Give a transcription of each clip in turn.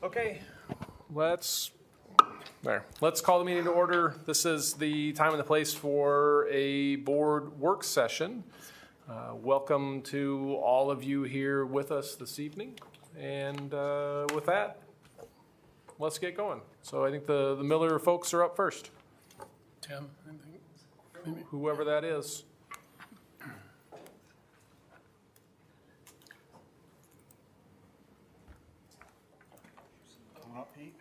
Okay, let's call the meeting to order. This is the time and the place for a board work session. Welcome to all of you here with us this evening. And with that, let's get going. So I think the Miller folks are up first. Tim, I think. Whoever that is. Coming up, Pete.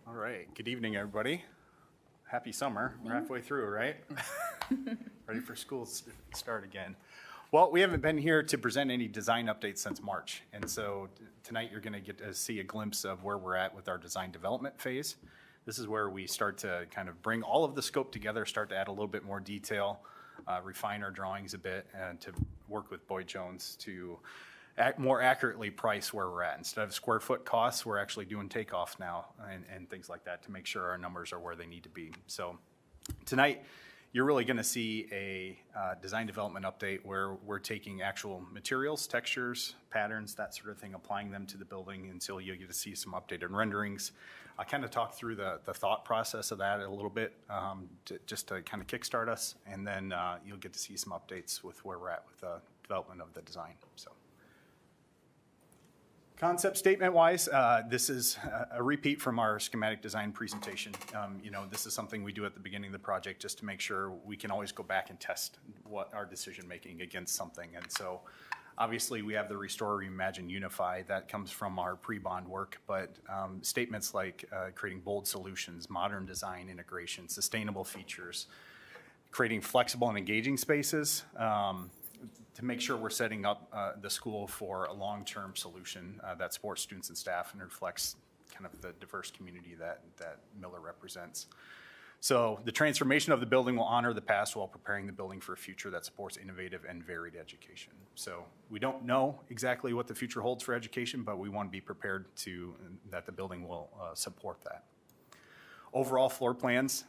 All right, good evening, everybody. Happy summer. We're halfway through, right? Ready for school to start again. Well, we haven't been here to present any design updates since March, and so tonight you're going to get to see a glimpse of where we're at with our design development phase. This is where we start to kind of bring all of the scope together, start to add a little bit more detail, refine our drawings a bit, and to work with Boyd Jones to more accurately price where we're at. Instead of square foot costs, we're actually doing takeoffs now and things like that to make sure our numbers are where they need to be. So tonight, you're really going to see a design development update where we're taking actual materials, textures, patterns, that sort of thing, applying them to the building until you get to see some updated renderings. I kind of talk through the thought process of that a little bit just to kind of kickstart us, and then you'll get to see some updates with where we're at with the development of the design. So, concept statement wise, this is a repeat from our schematic design presentation. This is something we do at the beginning of the project just to make sure we can always go back and test what our decision making against something. And so obviously we have the Restore, Reimagine, Unify that comes from our pre-bond work, but statements like creating bold solutions, modern design integration, sustainable features, creating flexible and engaging spaces, to make sure we're setting up the school for a long-term solution that supports students and staff and reflects kind of the diverse community that Miller represents. So the transformation of the building will honor the past while preparing the building for a future that supports innovative and varied education. So we don't know exactly what the future holds for education, but we want to be prepared that the building will support that. Overall floor plans.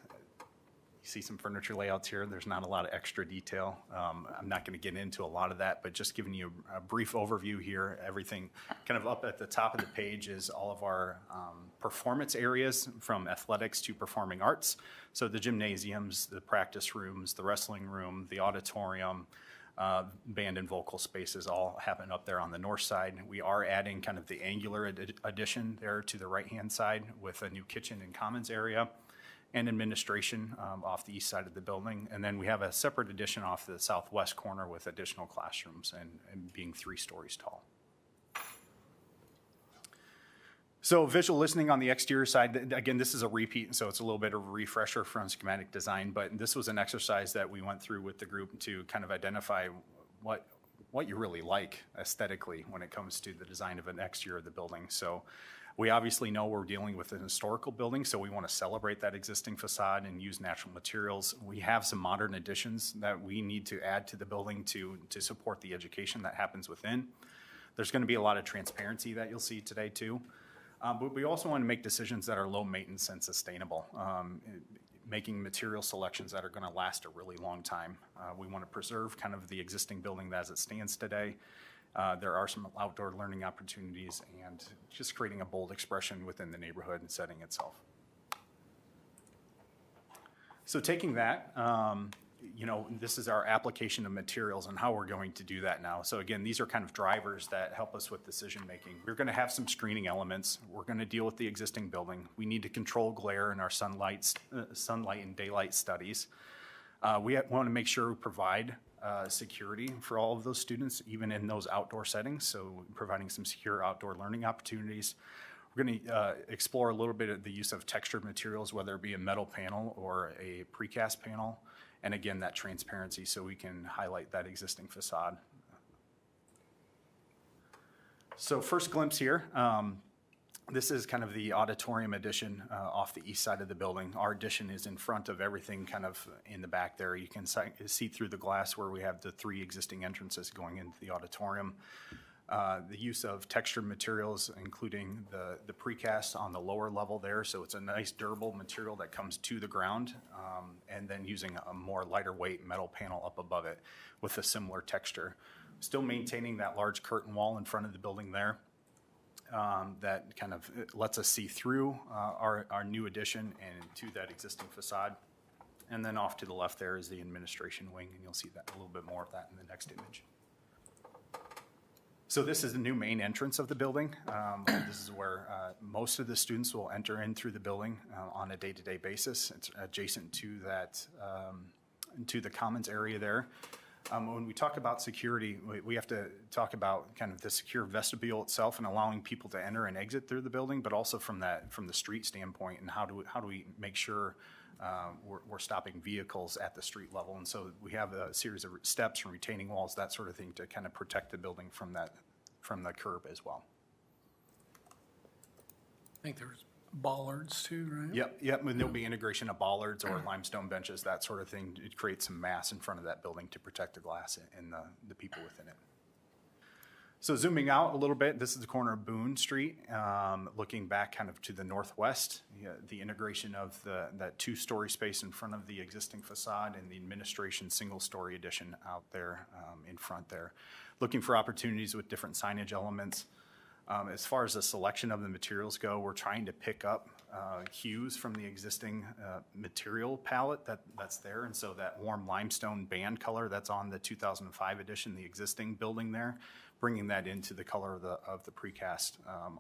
You see some furniture layouts here. There's not a lot of extra detail. I'm not going to get into a lot of that, but just giving you a brief overview here. Everything kind of up at the top of the page is all of our performance areas from athletics to performing arts. So the gymnasiums, the practice rooms, the wrestling room, the auditorium, band and vocal spaces all happen up there on the north side. We are adding kind of the angular addition there to the right-hand side with a new kitchen and commons area and administration off the east side of the building. And then we have a separate addition off the southwest corner with additional classrooms and being 3 stories tall. So visual listening on the exterior side, again, this is a repeat, so it's a little bit of a refresher from schematic design, but this was an exercise that we went through with the group to kind of identify what you really like aesthetically when it comes to the design of an exterior of the building. So we obviously know we're dealing with an historical building, so we want to celebrate that existing facade and use natural materials. We have some modern additions that we need to add to the building to support the education that happens within. There's going to be a lot of transparency that you'll see today too. But we also want to make decisions that are low maintenance and sustainable, making material selections that are going to last a really long time. We want to preserve kind of the existing building as it stands today. There are some outdoor learning opportunities and just creating a bold expression within the neighborhood and setting itself. So taking that, this is our application of materials and how we're going to do that now. So again, these are kind of drivers that help us with decision making. We're going to have some screening elements. We're going to deal with the existing building. We need to control glare in our sunlight and daylight studies. We want to make sure we provide security for all of those students, even in those outdoor settings, so providing some secure outdoor learning opportunities. We're going to explore a little bit of the use of textured materials, whether it be a metal panel or a precast panel, and again, that transparency so we can highlight that existing facade. So first glimpse here. This is kind of the auditorium addition off the east side of the building. Our addition is in front of everything kind of in the back there. You can see through the glass where we have the 3 existing entrances going into the auditorium. The use of textured materials, including the precast on the lower level there, so it's a nice durable material that comes to the ground, and then using a more lighter weight metal panel up above it with a similar texture. Still maintaining that large curtain wall in front of the building there. That kind of lets us see through our new addition and to that existing facade. And then off to the left there is the administration wing, and you'll see that a little bit more of that in the next image. So this is the new main entrance of the building. This is where most of the students will enter in through the building on a day-to-day basis. It's adjacent to that, to the commons area there. When we talk about security, we have to talk about kind of the secure vestibule itself and allowing people to enter and exit through the building, but also from the street standpoint, and how do we make sure we're stopping vehicles at the street level. And so we have a series of steps and retaining walls, that sort of thing, to kind of protect the building from the curb as well. I think there's bollards too, right? Yep, and there'll be integration of bollards or limestone benches, that sort of thing. It creates some mass in front of that building to protect the glass and the people within it. So zooming out a little bit, this is the corner of Boone Street, looking back kind of to the northwest. The integration of that two-story space in front of the existing facade and the administration single-story addition out there in front there. Looking for opportunities with different signage elements. As far as the selection of the materials go, we're trying to pick up hues from the existing material palette that's there. And so that warm limestone band color that's on the 2005 edition, the existing building there, bringing that into the color of the precast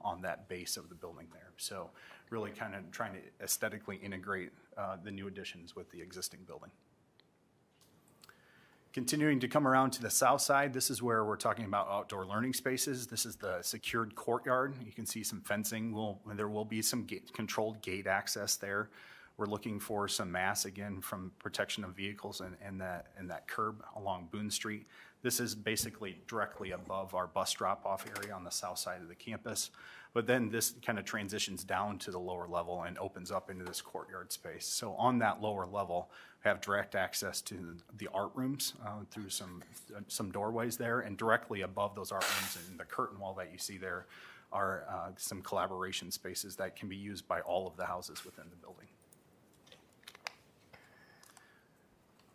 on that base of the building there. So really kind of trying to aesthetically integrate the new additions with the existing building. Continuing to come around to the south side, this is where we're talking about outdoor learning spaces. This is the secured courtyard. You can see some fencing. There will be some controlled gate access there. We're looking for some mass, again, from protection of vehicles and that curb along Boone Street. This is basically directly above our bus drop-off area on the south side of the campus. But then this kind of transitions down to the lower level and opens up into this courtyard space. So on that lower level, we have direct access to the art rooms through some doorways there. And directly above those art rooms and the curtain wall that you see there are some collaboration spaces that can be used by all of the houses within the building.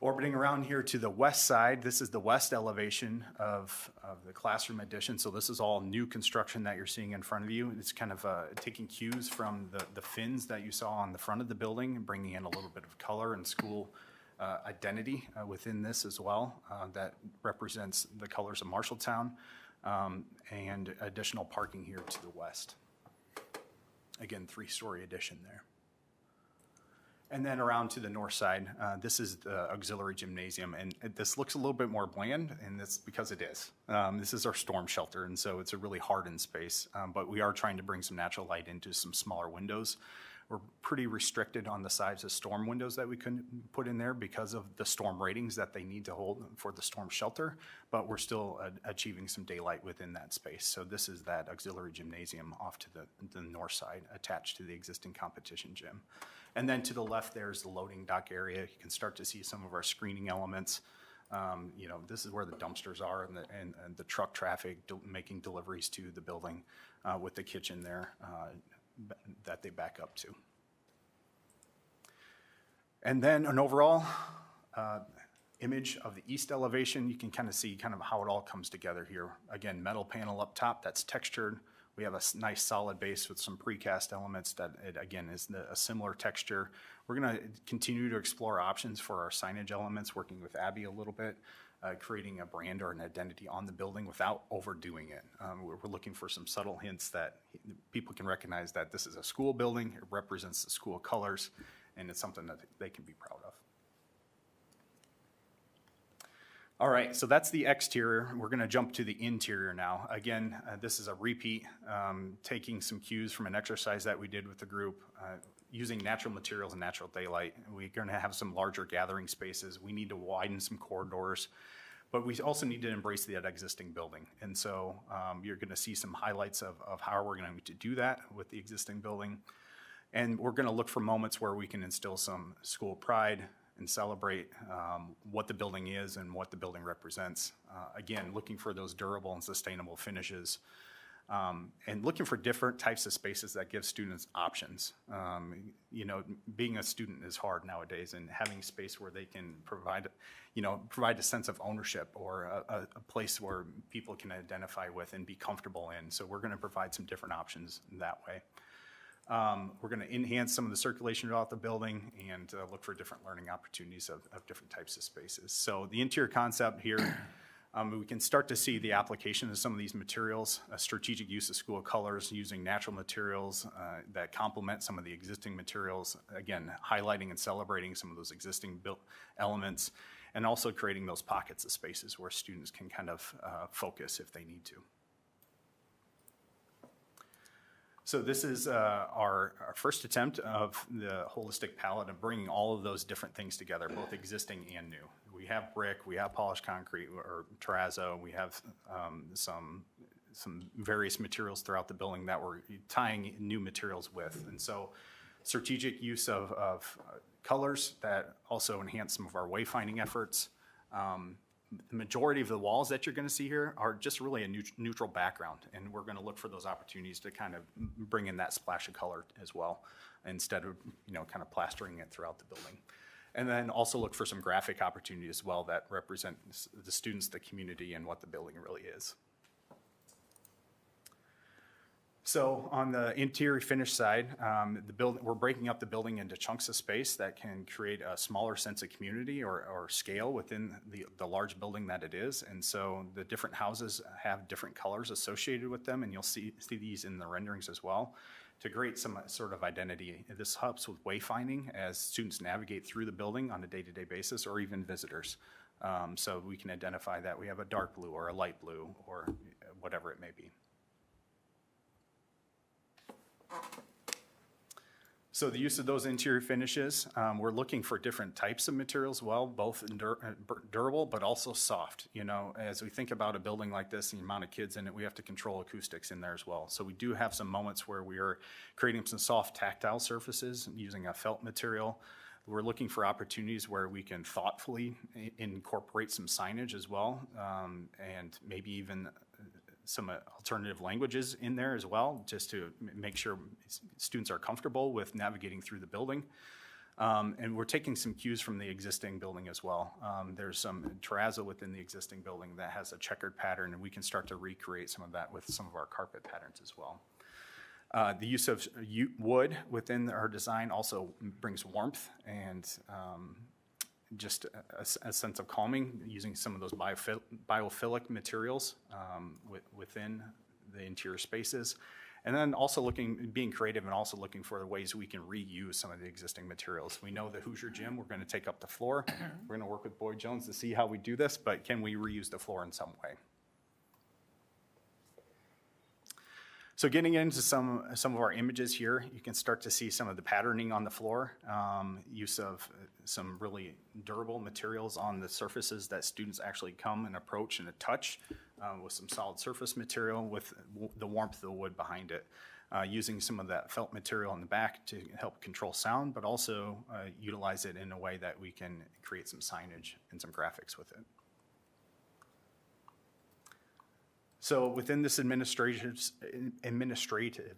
Orbiting around here to the west side, this is the west elevation of the classroom addition. So this is all new construction that you're seeing in front of you. It's kind of taking cues from the fins that you saw on the front of the building and bringing in a little bit of color and school identity within this as well. That represents the colors of Marshalltown and additional parking here to the west. Again, 3-story addition there. And then around to the north side, this is the auxiliary gymnasium, and this looks a little bit more bland, and that's because it is. This is our storm shelter, and so it's a really hardened space, but we are trying to bring some natural light into some smaller windows. We're pretty restricted on the size of storm windows that we couldn't put in there because of the storm ratings that they need to hold for the storm shelter, but we're still achieving some daylight within that space. So this is that auxiliary gymnasium off to the north side, attached to the existing competition gym. And then to the left, there's the loading dock area. You can start to see some of our screening elements. This is where the dumpsters are and the truck traffic making deliveries to the building with the kitchen there that they back up to. And then an overall image of the east elevation. You can kind of see kind of how it all comes together here. Again, metal panel up top that's textured. We have a nice solid base with some precast elements that, again, is a similar texture. We're going to continue to explore options for our signage elements, working with Abby a little bit, creating a brand or an identity on the building without overdoing it. We're looking for some subtle hints that people can recognize that this is a school building, it represents the school colors, and it's something that they can be proud of. All right, so that's the exterior. We're going to jump to the interior now. Again, this is a repeat, taking some cues from an exercise that we did with the group, using natural materials and natural daylight. We're going to have some larger gathering spaces. We need to widen some corridors, but we also need to embrace that existing building. And so you're going to see some highlights of how we're going to do that with the existing building. And we're going to look for moments where we can instill some school pride, and celebrate what the building is and what the building represents. Again, looking for those durable and sustainable finishes. And looking for different types of spaces that give students options. You know, being a student is hard nowadays, and having space where they can provide a sense of ownership or a place where people can identify with and be comfortable in. So we're gonna provide some different options that way. We're gonna enhance some of the circulation throughout the building and look for different learning opportunities of different types of spaces. So the interior concept here, we can start to see the application of some of these materials, a strategic use of school colors, using natural materials that complement some of the existing materials, again, highlighting and celebrating some of those existing built elements, and also creating those pockets of spaces where students can kind of focus if they need to. So this is our first attempt of the holistic palette of bringing all of those different things together, both existing and new. We have brick, we have polished concrete or terrazzo, we have some various materials throughout the building that we're tying new materials with. And so strategic use of colors that also enhance some of our wayfinding efforts. The majority of the walls that you're going to see here are just really a neutral background, and we're going to look for those opportunities to kind of bring in that splash of color as well, instead of kind of plastering it throughout the building. And then also look for some graphic opportunities as well that represent the students, the community, and what the building really is. So on the interior finish side, we're breaking up the building into chunks of space that can create a smaller sense of community or scale within the large building that it is. And so the different houses have different colors associated with them, and you'll see these in the renderings as well, to create some sort of identity. This helps with wayfinding as students navigate through the building on a day-to-day basis, or even visitors. So we can identify that we have a dark blue or a light blue or whatever it may be. So the use of those interior finishes, we're looking for different types of materials, well, both durable but also soft. As we think about a building like this and the amount of kids in it, we have to control acoustics in there as well. So we do have some moments where we are creating some soft tactile surfaces using a felt material. We're looking for opportunities where we can thoughtfully incorporate some signage as well, and maybe even some alternative languages in there as well, just to make sure students are comfortable with navigating through the building. And we're taking some cues from the existing building as well. There's some terrazzo within the existing building that has a checkered pattern, and we can start to recreate some of that with some of our carpet patterns as well. The use of wood within our design also brings warmth and just a sense of calming, using some of those biophilic materials within the interior spaces. And then also being creative and also looking for the ways we can reuse some of the existing materials. We know the Hoosier Gym, we're going to take up the floor. We're going to work with Boyd Jones to see how we do this, but can we reuse the floor in some way? So getting into some of our images here, you can start to see some of the patterning on the floor, use of some really durable materials on the surfaces that students actually come and approach and touch, with some solid surface material with the warmth of the wood behind it. Using some of that felt material in the back to help control sound, but also utilize it in a way that we can create some signage and some graphics with it. So within this administrative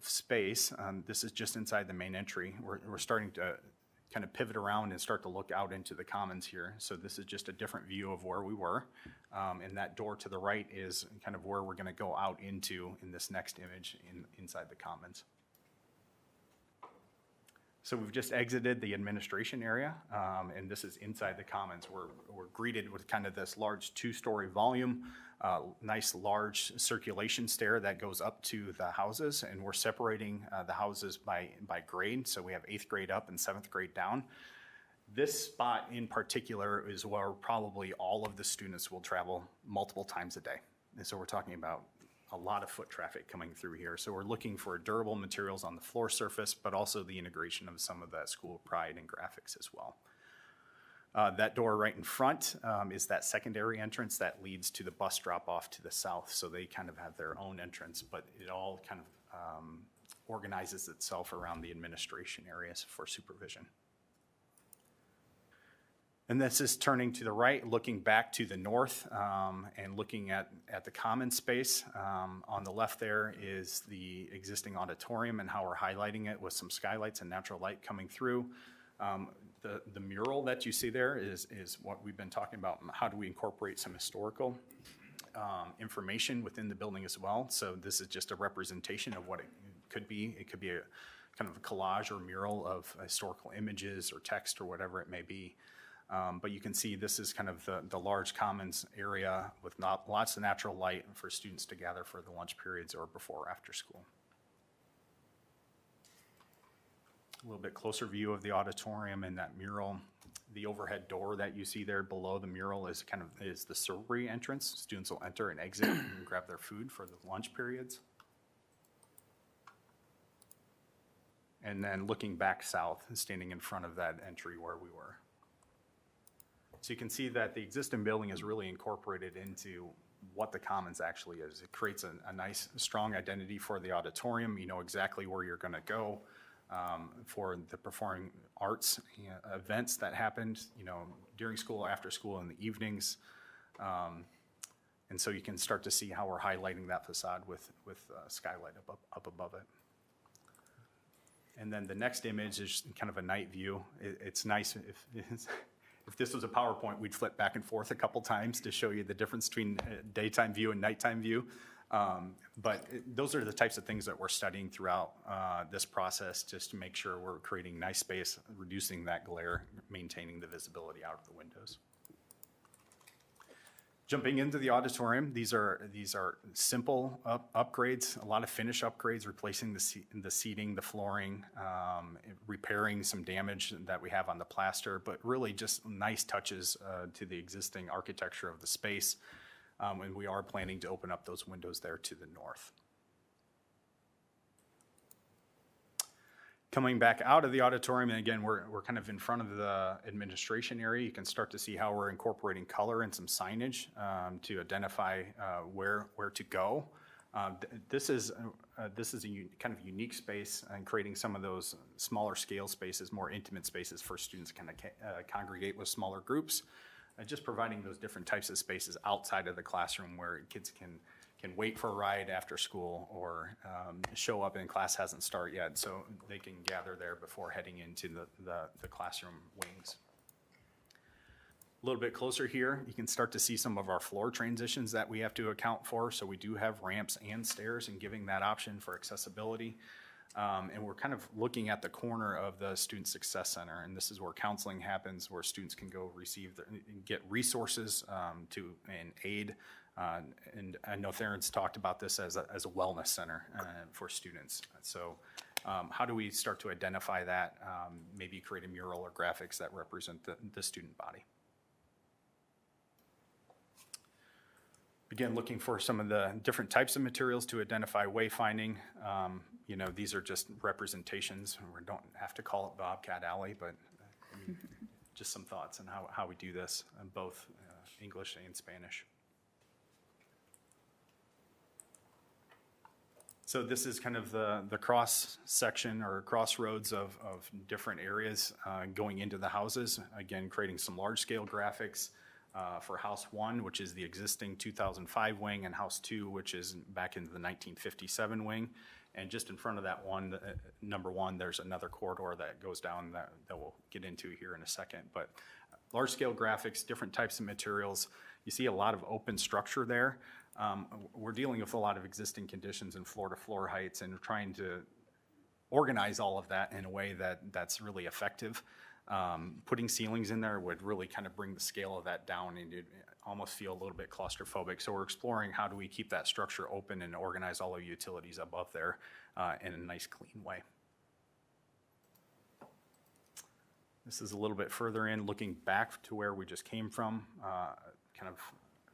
space, this is just inside the main entry. We're starting to kind of pivot around and start to look out into the commons here. So this is just a different view of where we were. And that door to the right is kind of where we're going to go out into in this next image inside the commons. So we've just exited the administration area, and this is inside the commons. We're greeted with kind of this large 2-story volume, nice large circulation stair that goes up to the houses, and we're separating the houses by grade. So we have 8th grade up and 7th grade down. This spot in particular is where probably all of the students will travel multiple times a day. And so we're talking about a lot of foot traffic coming through here. So we're looking for durable materials on the floor surface, but also the integration of some of that school pride and graphics as well. That door right in front is that secondary entrance that leads to the bus drop off to the south. So they kind of have their own entrance, but it all kind of organizes itself around the administration areas for supervision. And this is turning to the right, looking back to the north, and looking at the common space. On the left there is the existing auditorium and how we're highlighting it with some skylights and natural light coming through. The mural that you see there is what we've been talking about. How do we incorporate some historical information within the building as well? So this is just a representation of what it could be. It could be a kind of a collage or mural of historical images or text or whatever it may be. But you can see this is kind of the large commons area with lots of natural light for students to gather for the lunch periods or before or after school. A little bit closer view of the auditorium and that mural. The overhead door that you see there below the mural is the servery entrance. Students will enter and exit and grab their food for the lunch periods. And then looking back south, standing in front of that entry where we were. So you can see that the existing building is really incorporated into what the commons actually is. It creates a nice, strong identity for the auditorium. You know exactly where you're gonna go for the performing arts events that happened, during school, after school, in the evenings. And so you can start to see how we're highlighting that facade with skylight up above it. And then the next image is kind of a night view. It's nice if this was a PowerPoint, we'd flip back and forth a couple times to show you the difference between daytime view and nighttime view. But those are the types of things that we're studying throughout this process, just to make sure we're creating nice space, reducing that glare, maintaining the visibility out of the windows. Jumping into the auditorium, these are simple upgrades, a lot of finish upgrades, replacing the seating, the flooring, repairing some damage that we have on the plaster, but really just nice touches to the existing architecture of the space. And we are planning to open up those windows there to the north. Coming back out of the auditorium, and again, we're kind of in front of the administration area. You can start to see how we're incorporating color and some signage to identify where to go. This is a kind of unique space, and creating some of those smaller scale spaces, more intimate spaces for students to kind of congregate with smaller groups. Just providing those different types of spaces outside of the classroom where kids can wait for a ride after school, or show up and class hasn't started yet, so they can gather there before heading into the classroom wings. A little bit closer here, you can start to see some of our floor transitions that we have to account for. So we do have ramps and stairs, and giving that option for accessibility. And we're kind of looking at the corner of the Student Success Center, and this is where counseling happens, where students can go get resources and aid. And I know Theron's talked about this as a wellness center for students. So how do we start to identify that, maybe create a mural or graphics that represent the student body? Again, looking for some of the different types of materials to identify wayfinding. These are just representations. We don't have to call it Bobcat Alley, but just some thoughts on how we do this in both English and Spanish. So this is kind of the cross section or crossroads of different areas going into the houses. Again, creating some large scale graphics for House 1, which is the existing 2005 wing, and House 2, which is back into the 1957 wing. And just in front of that one, number 1, there's another corridor that goes down that we'll get into here in a second. But large scale graphics, different types of materials. You see a lot of open structure there. We're dealing with a lot of existing conditions and floor to floor heights, and trying to organize all of that in a way that's really effective. Putting ceilings in there would really kind of bring the scale of that down, and you'd almost feel a little bit claustrophobic. So we're exploring how do we keep that structure open and organize all the utilities above there in a nice, clean way. This is a little bit further in, looking back to where we just came from, kind of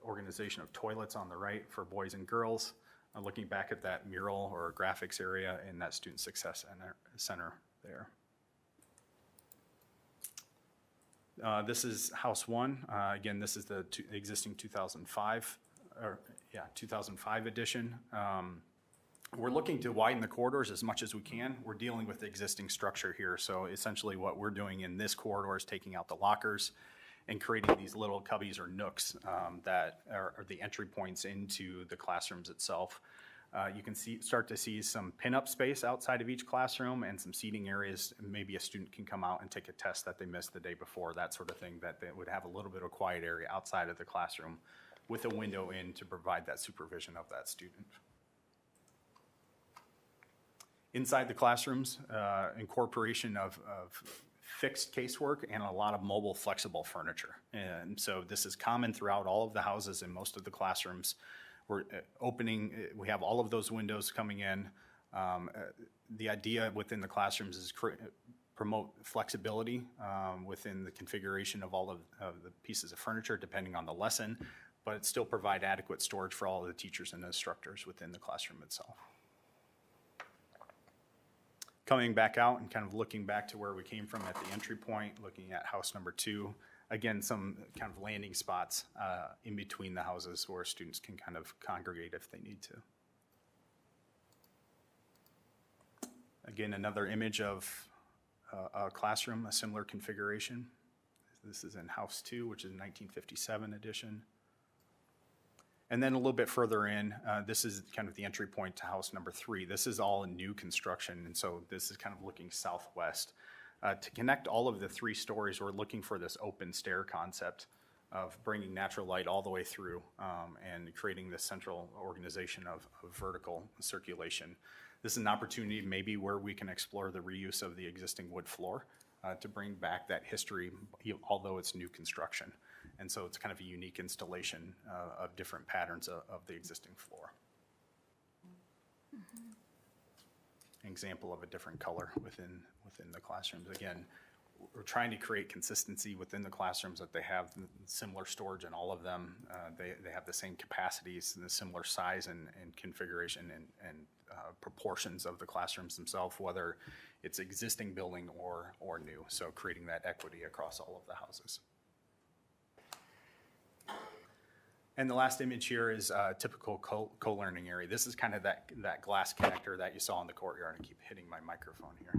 organization of toilets on the right for boys and girls, looking back at that mural or graphics area in that Student Success Center there. This is House 1. Again, this is the existing 2005 edition. We're looking to widen the corridors as much as we can. We're dealing with the existing structure here. So essentially what we're doing in this corridor is taking out the lockers and creating these little cubbies or nooks that are the entry points into the classrooms itself. You can start to see some pin-up space outside of each classroom and some seating areas. Maybe a student can come out and take a test that they missed the day before, that sort of thing, that they would have a little bit of quiet area outside of the classroom with a window in to provide that supervision of that student. Inside the classrooms, incorporation of fixed casework and a lot of mobile flexible furniture. And so this is common throughout all of the houses in most of the classrooms. We're we have all of those windows coming in. The idea within the classrooms is promote flexibility within the configuration of all of the pieces of furniture depending on the lesson, but still provide adequate storage for all of the teachers and instructors within the classroom itself. Coming back out and kind of looking back to where we came from at the entry point, looking at house number 2. Again, some kind of landing spots in between the houses where students can kind of congregate if they need to. Again, another image of a classroom, a similar configuration. This is in house 2, which is 1957 edition. And then a little bit further in, this is kind of the entry point to house number 3. This is all new construction, and so this is kind of looking southwest. To connect all of the 3 stories, we're looking for this open stair concept of bringing natural light all the way through and creating this central organization of vertical circulation. This is an opportunity maybe where we can explore the reuse of the existing wood floor to bring back that history, although it's new construction. And so it's kind of a unique installation of different patterns of the existing floor. An example of a different color within the classrooms. Again, we're trying to create consistency within the classrooms, that they have similar storage in all of them. They have the same capacities and the similar size and configuration and proportions of the classrooms themselves, whether it's existing building or new. So creating that equity across all of the houses. And the last image here is a typical co-learning area. This is kind of that glass connector that you saw in the courtyard. I keep hitting my microphone here,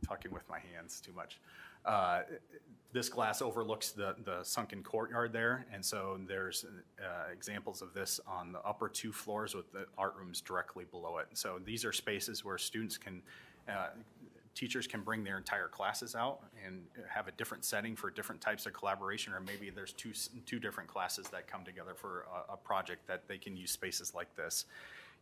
talking with my hands too much. This glass overlooks the sunken courtyard there, and so there's examples of this on the upper 2 floors with the art rooms directly below it. So these are spaces where students can, teachers can bring their entire classes out and have a different setting for different types of collaboration, or maybe there's two different classes that come together for a project that they can use spaces like this.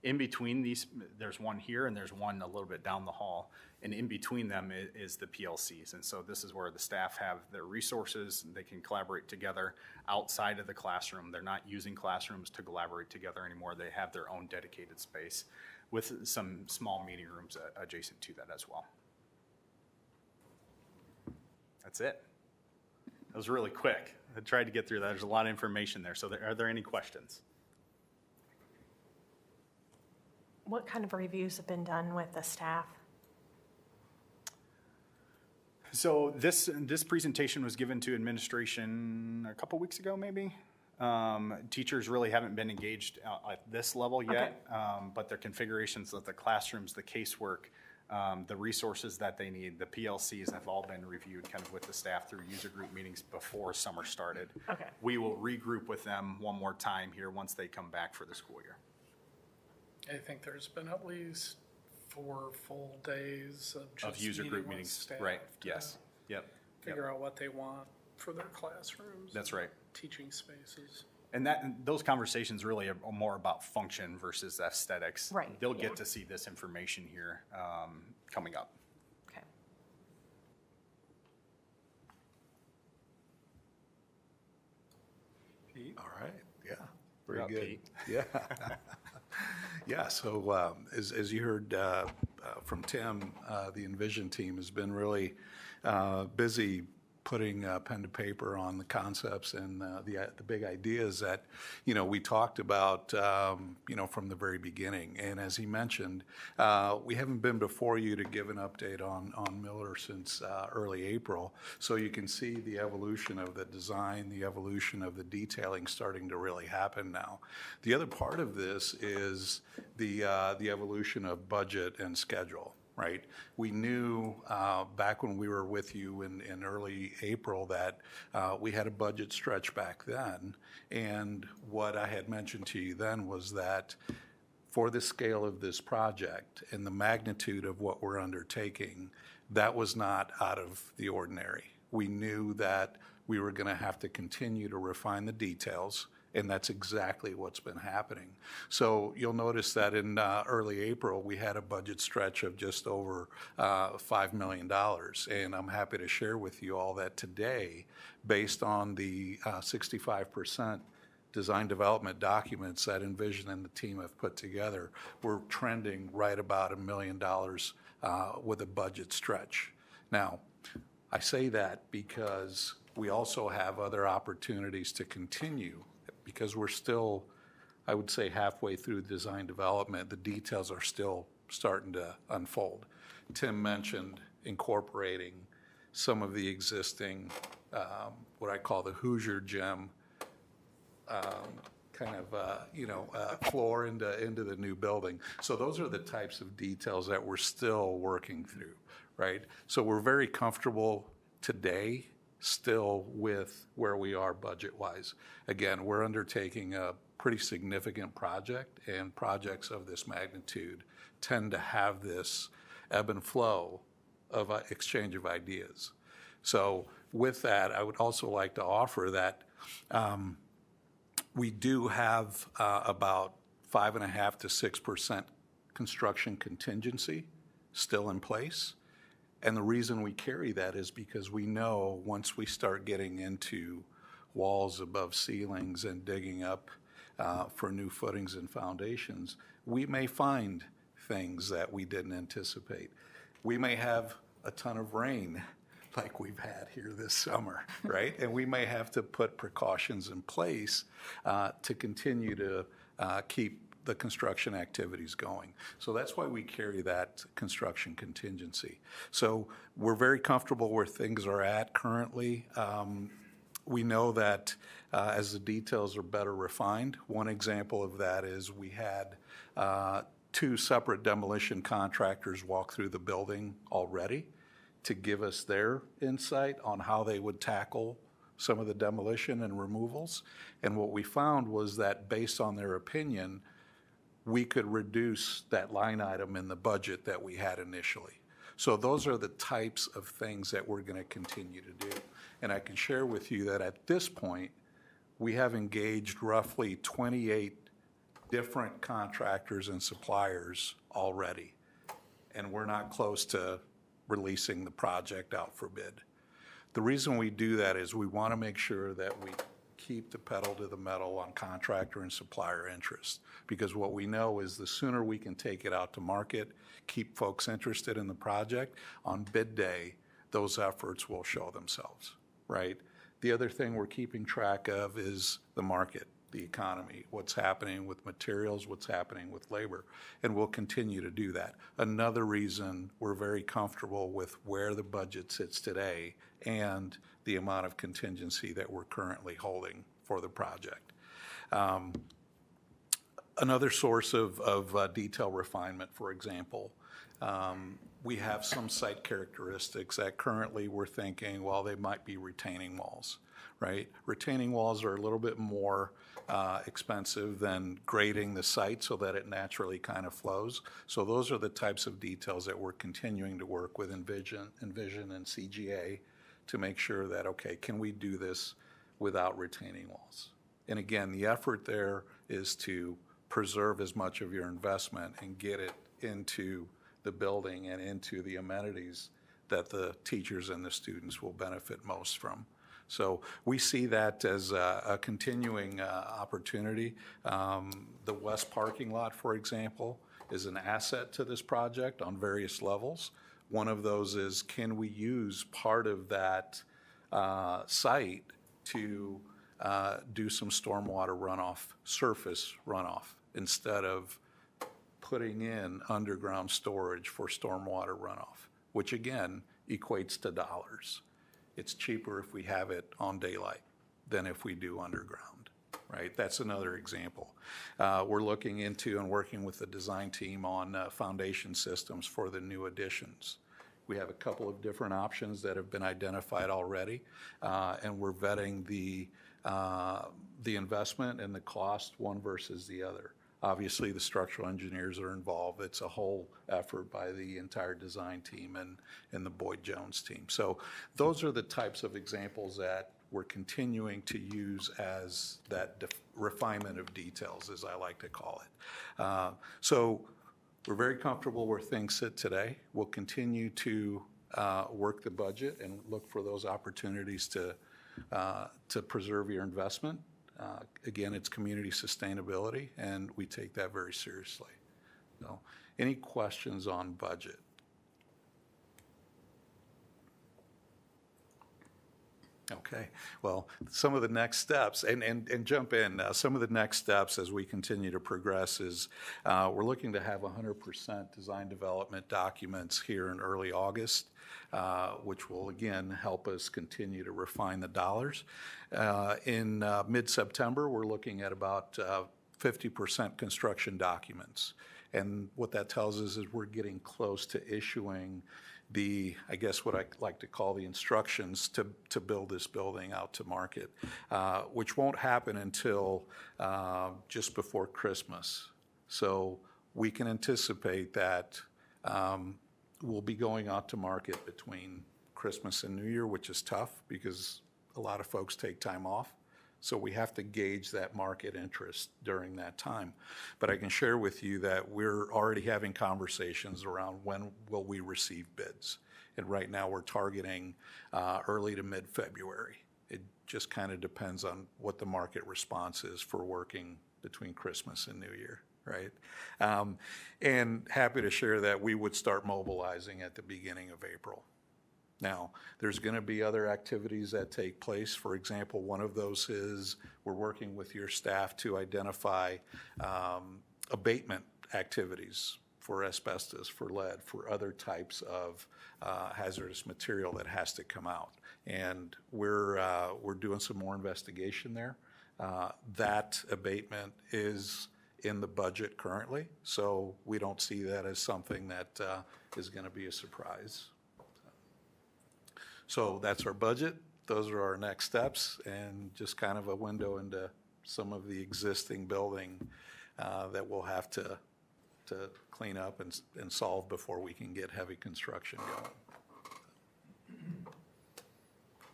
In between these, there's one here and there's one a little bit down the hall, and in between them is the PLCs. And so this is where the staff have their resources, they can collaborate together outside of the classroom. They're not using classrooms to collaborate together anymore. They have their own dedicated space with some small meeting rooms adjacent to that as well. That's it. That was really quick. I tried to get through that. There's a lot of information there. So are there any questions? What kind of reviews have been done with the staff? So this presentation was given to administration a couple weeks ago, maybe. Teachers really haven't been engaged at this level yet, okay. But their configurations of the classrooms, the casework, the resources that they need, the PLCs have all been reviewed kind of with the staff through user group meetings before summer started. Okay. We will regroup with them one more time here once they come back for the school year. I think there's been at least 4 full days of just user group meetings, staff, right? Yes. Yep. Figure out what they want for their classrooms. That's right. Teaching spaces. And those conversations really are more about function versus aesthetics. Right. They'll get to see this information here coming up. Okay. Pete? All right. Yeah. Very Up, good. Pete. Yeah. Yeah. So as you heard from Tim, the Envision team has been really busy putting pen to paper on the concepts and the big ideas that, we talked about, from the very beginning. And as he mentioned, we haven't been before you to give an update on Miller since early April. So you can see the evolution of the design, the evolution of the detailing starting to really happen now. The other part of this is the evolution of budget and schedule. right? We knew back when we were with you in early April that we had a budget stretch back then. And what I had mentioned to you then was that for the scale of this project and the magnitude of what we're undertaking, that was not out of the ordinary. We knew that we were going to have to continue to refine the details, and that's exactly what's been happening. So you'll notice that in early April, we had a budget stretch of just over $5 million. And I'm happy to share with you all that today, based on the 65% design development documents that Envision and the team have put together, we're trending right about $1 million with a budget stretch. Now, I say that because we also have other opportunities to continue, because we're still, I would say, halfway through design development. The details are still starting to unfold. Tim mentioned incorporating some of the existing, what I call the Hoosier Gym floor into the new building. So those are the types of details that we're still working through, right? So we're very comfortable today still with where we are budget-wise. Again, we're undertaking a pretty significant project, and projects of this magnitude tend to have this ebb and flow of exchange of ideas. So with that, I would also like to offer that we do have about 5.5% to 6% construction contingency still in place. And the reason we carry that is because we know once we start getting into walls above ceilings and digging up for new footings and foundations, we may find things that we didn't anticipate. We may have a ton of rain like we've had here this summer, right? And we may have to put precautions in place to continue to keep the construction activities going. So that's why we carry that construction contingency. So we're very comfortable where things are at currently. We know that as the details are better refined, one example of that is we had 2 separate demolition contractors walk through the building already to give us their insight on how they would tackle some of the demolition and removals. And what we found was that based on their opinion, we could reduce that line item in the budget that we had initially. So those are the types of things that we're going to continue to do. And I can share with you that at this point, we have engaged roughly 28 different contractors and suppliers already. And we're not close to releasing the project out for bid. The reason we do that is we want to make sure that we keep the pedal to the metal on contractor and supplier interest, because what we know is the sooner we can take it out to market, keep folks interested in the project, on bid day, those efforts will show themselves, right? The other thing we're keeping track of is the market, the economy, what's happening with materials, what's happening with labor, and we'll continue to do that. Another reason we're very comfortable with where the budget sits today and the amount of contingency that we're currently holding for the project. Another source of detail refinement, for example, we have some site characteristics that currently we're thinking, well, they might be retaining walls, right? Retaining walls are a little bit more expensive than grading the site so that it naturally kind of flows. So those are the types of details that we're continuing to work with Envision and CGA to make sure that, okay, can we do this without retaining walls? And again, the effort there is to preserve as much of your investment and get it into the building and into the amenities that the teachers and the students will benefit most from. So we see that as a continuing opportunity. The west parking lot, for example, is an asset to this project on various levels. One of those is, can we use part of that site to do some stormwater runoff, surface runoff, instead of putting in underground storage for stormwater runoff, which again equates to dollars. It's cheaper if we have it on daylight than if we do underground. right? That's another example. We're looking into and working with the design team on foundation systems for the new additions. We have a couple of different options that have been identified already, and we're vetting the investment and the cost, one versus the other. Obviously, the structural engineers are involved. It's a whole effort by the entire design team and the Boyd Jones team. So those are the types of examples that we're continuing to use as that refinement of details, as I like to call it. So we're very comfortable where things sit today. We'll continue to work the budget and look for those opportunities to preserve your investment. Again, it's community sustainability, and we take that very seriously. So, any questions on budget? Okay, well, some of the next steps, and jump in, some of the next steps as we continue to progress is we're looking to have 100% design development documents here in early August, which will again help us continue to refine the dollars. In mid-September, we're looking at about 50% construction documents. And what that tells us is we're getting close to issuing I guess what I like to call the instructions to build this building out to market, which won't happen until just before Christmas. So we can anticipate that we'll be going out to market between Christmas and New Year, which is tough because a lot of folks take time off. So we have to gauge that market interest during that time. But I can share with you that we're already having conversations around when will we receive bids. And right now we're targeting early to mid-February. It just kind of depends on what the market response is for working between Christmas and New Year, right? And happy to share that we would start mobilizing at the beginning of April. Now, there's going to be other activities that take place. For example, one of those is we're working with your staff to identify abatement activities for asbestos, for lead, for other types of hazardous material that has to come out. And we're doing some more investigation there. That abatement is in the budget currently, so we don't see that as something that is going to be a surprise. So that's our budget. Those are our next steps, and just kind of a window into some of the existing building that we'll have to clean up and solve before we can get heavy construction going.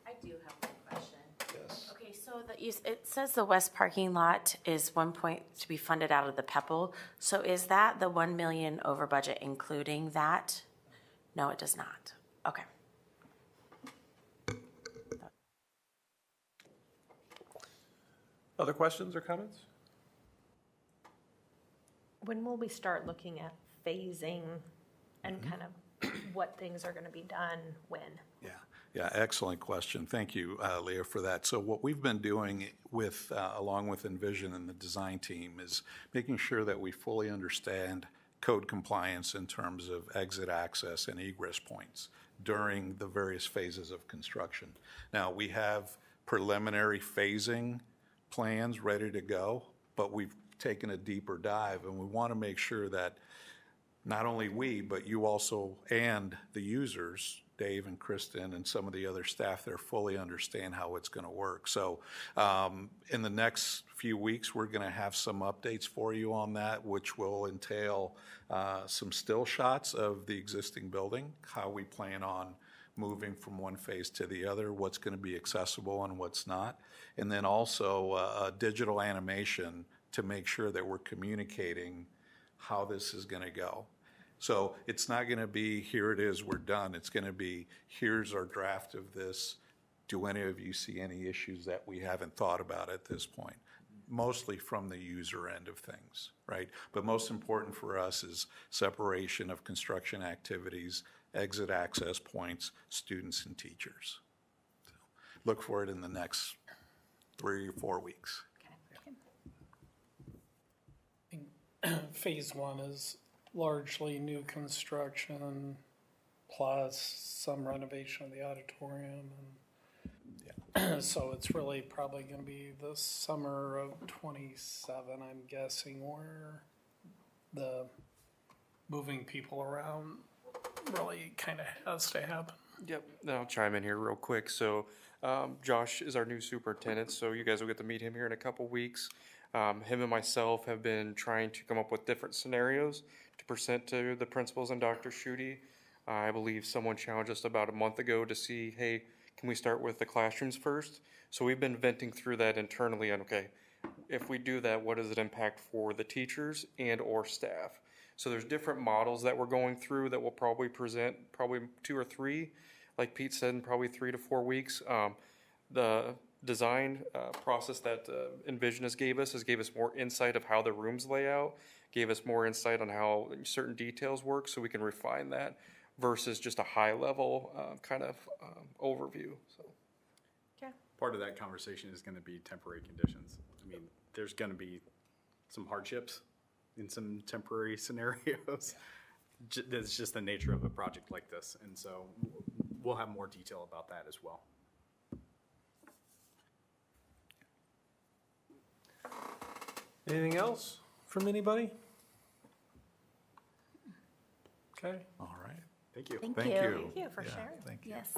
I do have one question. Yes. Okay, so it says the west parking lot is to be funded out of the PEPAL. So is that the 1 million over budget including that? No, it does not. Okay. Other questions or comments? When will we start looking at phasing and kind of what things are going to be done when? Yeah, excellent question. Thank you, Leah, for that. So what we've been doing along with Envision and the design team is making sure that we fully understand code compliance in terms of exit access and egress points during the various phases of construction. Now, we have preliminary phasing plans ready to go, but we've taken a deeper dive, and we want to make sure that not only we, but you also and the users, Dave and Kristen and some of the other staff there, fully understand how it's going to work. So in the next few weeks, we're going to have some updates for you on that, which will entail some still shots of the existing building, how we plan on moving from one phase to the other, what's going to be accessible and what's not. And then also a digital animation to make sure that we're communicating how this is going to go. So it's not going to be, here it is, we're done. It's going to be, here's our draft of this. Do any of you see any issues that we haven't thought about at this point? Mostly from the user end of things, right? But most important for us is separation of construction activities, exit access points, students and teachers. So look for it in the next 3 or 4 weeks. Phase one is largely new construction plus some renovation of the auditorium. So it's really probably gonna be the summer of 27, I'm guessing, where the moving people around really kind of has to happen. Yep, and I'll chime in here real quick. So Josh is our new superintendent, so you guys will get to meet him here in a couple weeks. Him and myself have been trying to come up with different scenarios to present to the principals and Dr. Schutte. I believe someone challenged us about a month ago to see, hey, can we start with the classrooms first? So we've been venting through that internally on, okay, if we do that, what does it impact for the teachers and or staff? So there's different models that we're going through that we'll probably present, probably 2 or 3, like Pete said, in probably 3 to 4 weeks. The design process that Envisionist gave us more insight of how the rooms lay out, gave us more insight on how certain details work, so we can refine that versus just a high level kind of overview. So. Part of that conversation is going to be temporary conditions. I mean, there's going to be some hardships in some temporary scenarios. That's just the nature of a project like this. And so we'll have more detail about that as well. Anything else from anybody? Okay. All right. Thank you. Thank you. Thank you for Yeah, sharing. Thank you. Yes.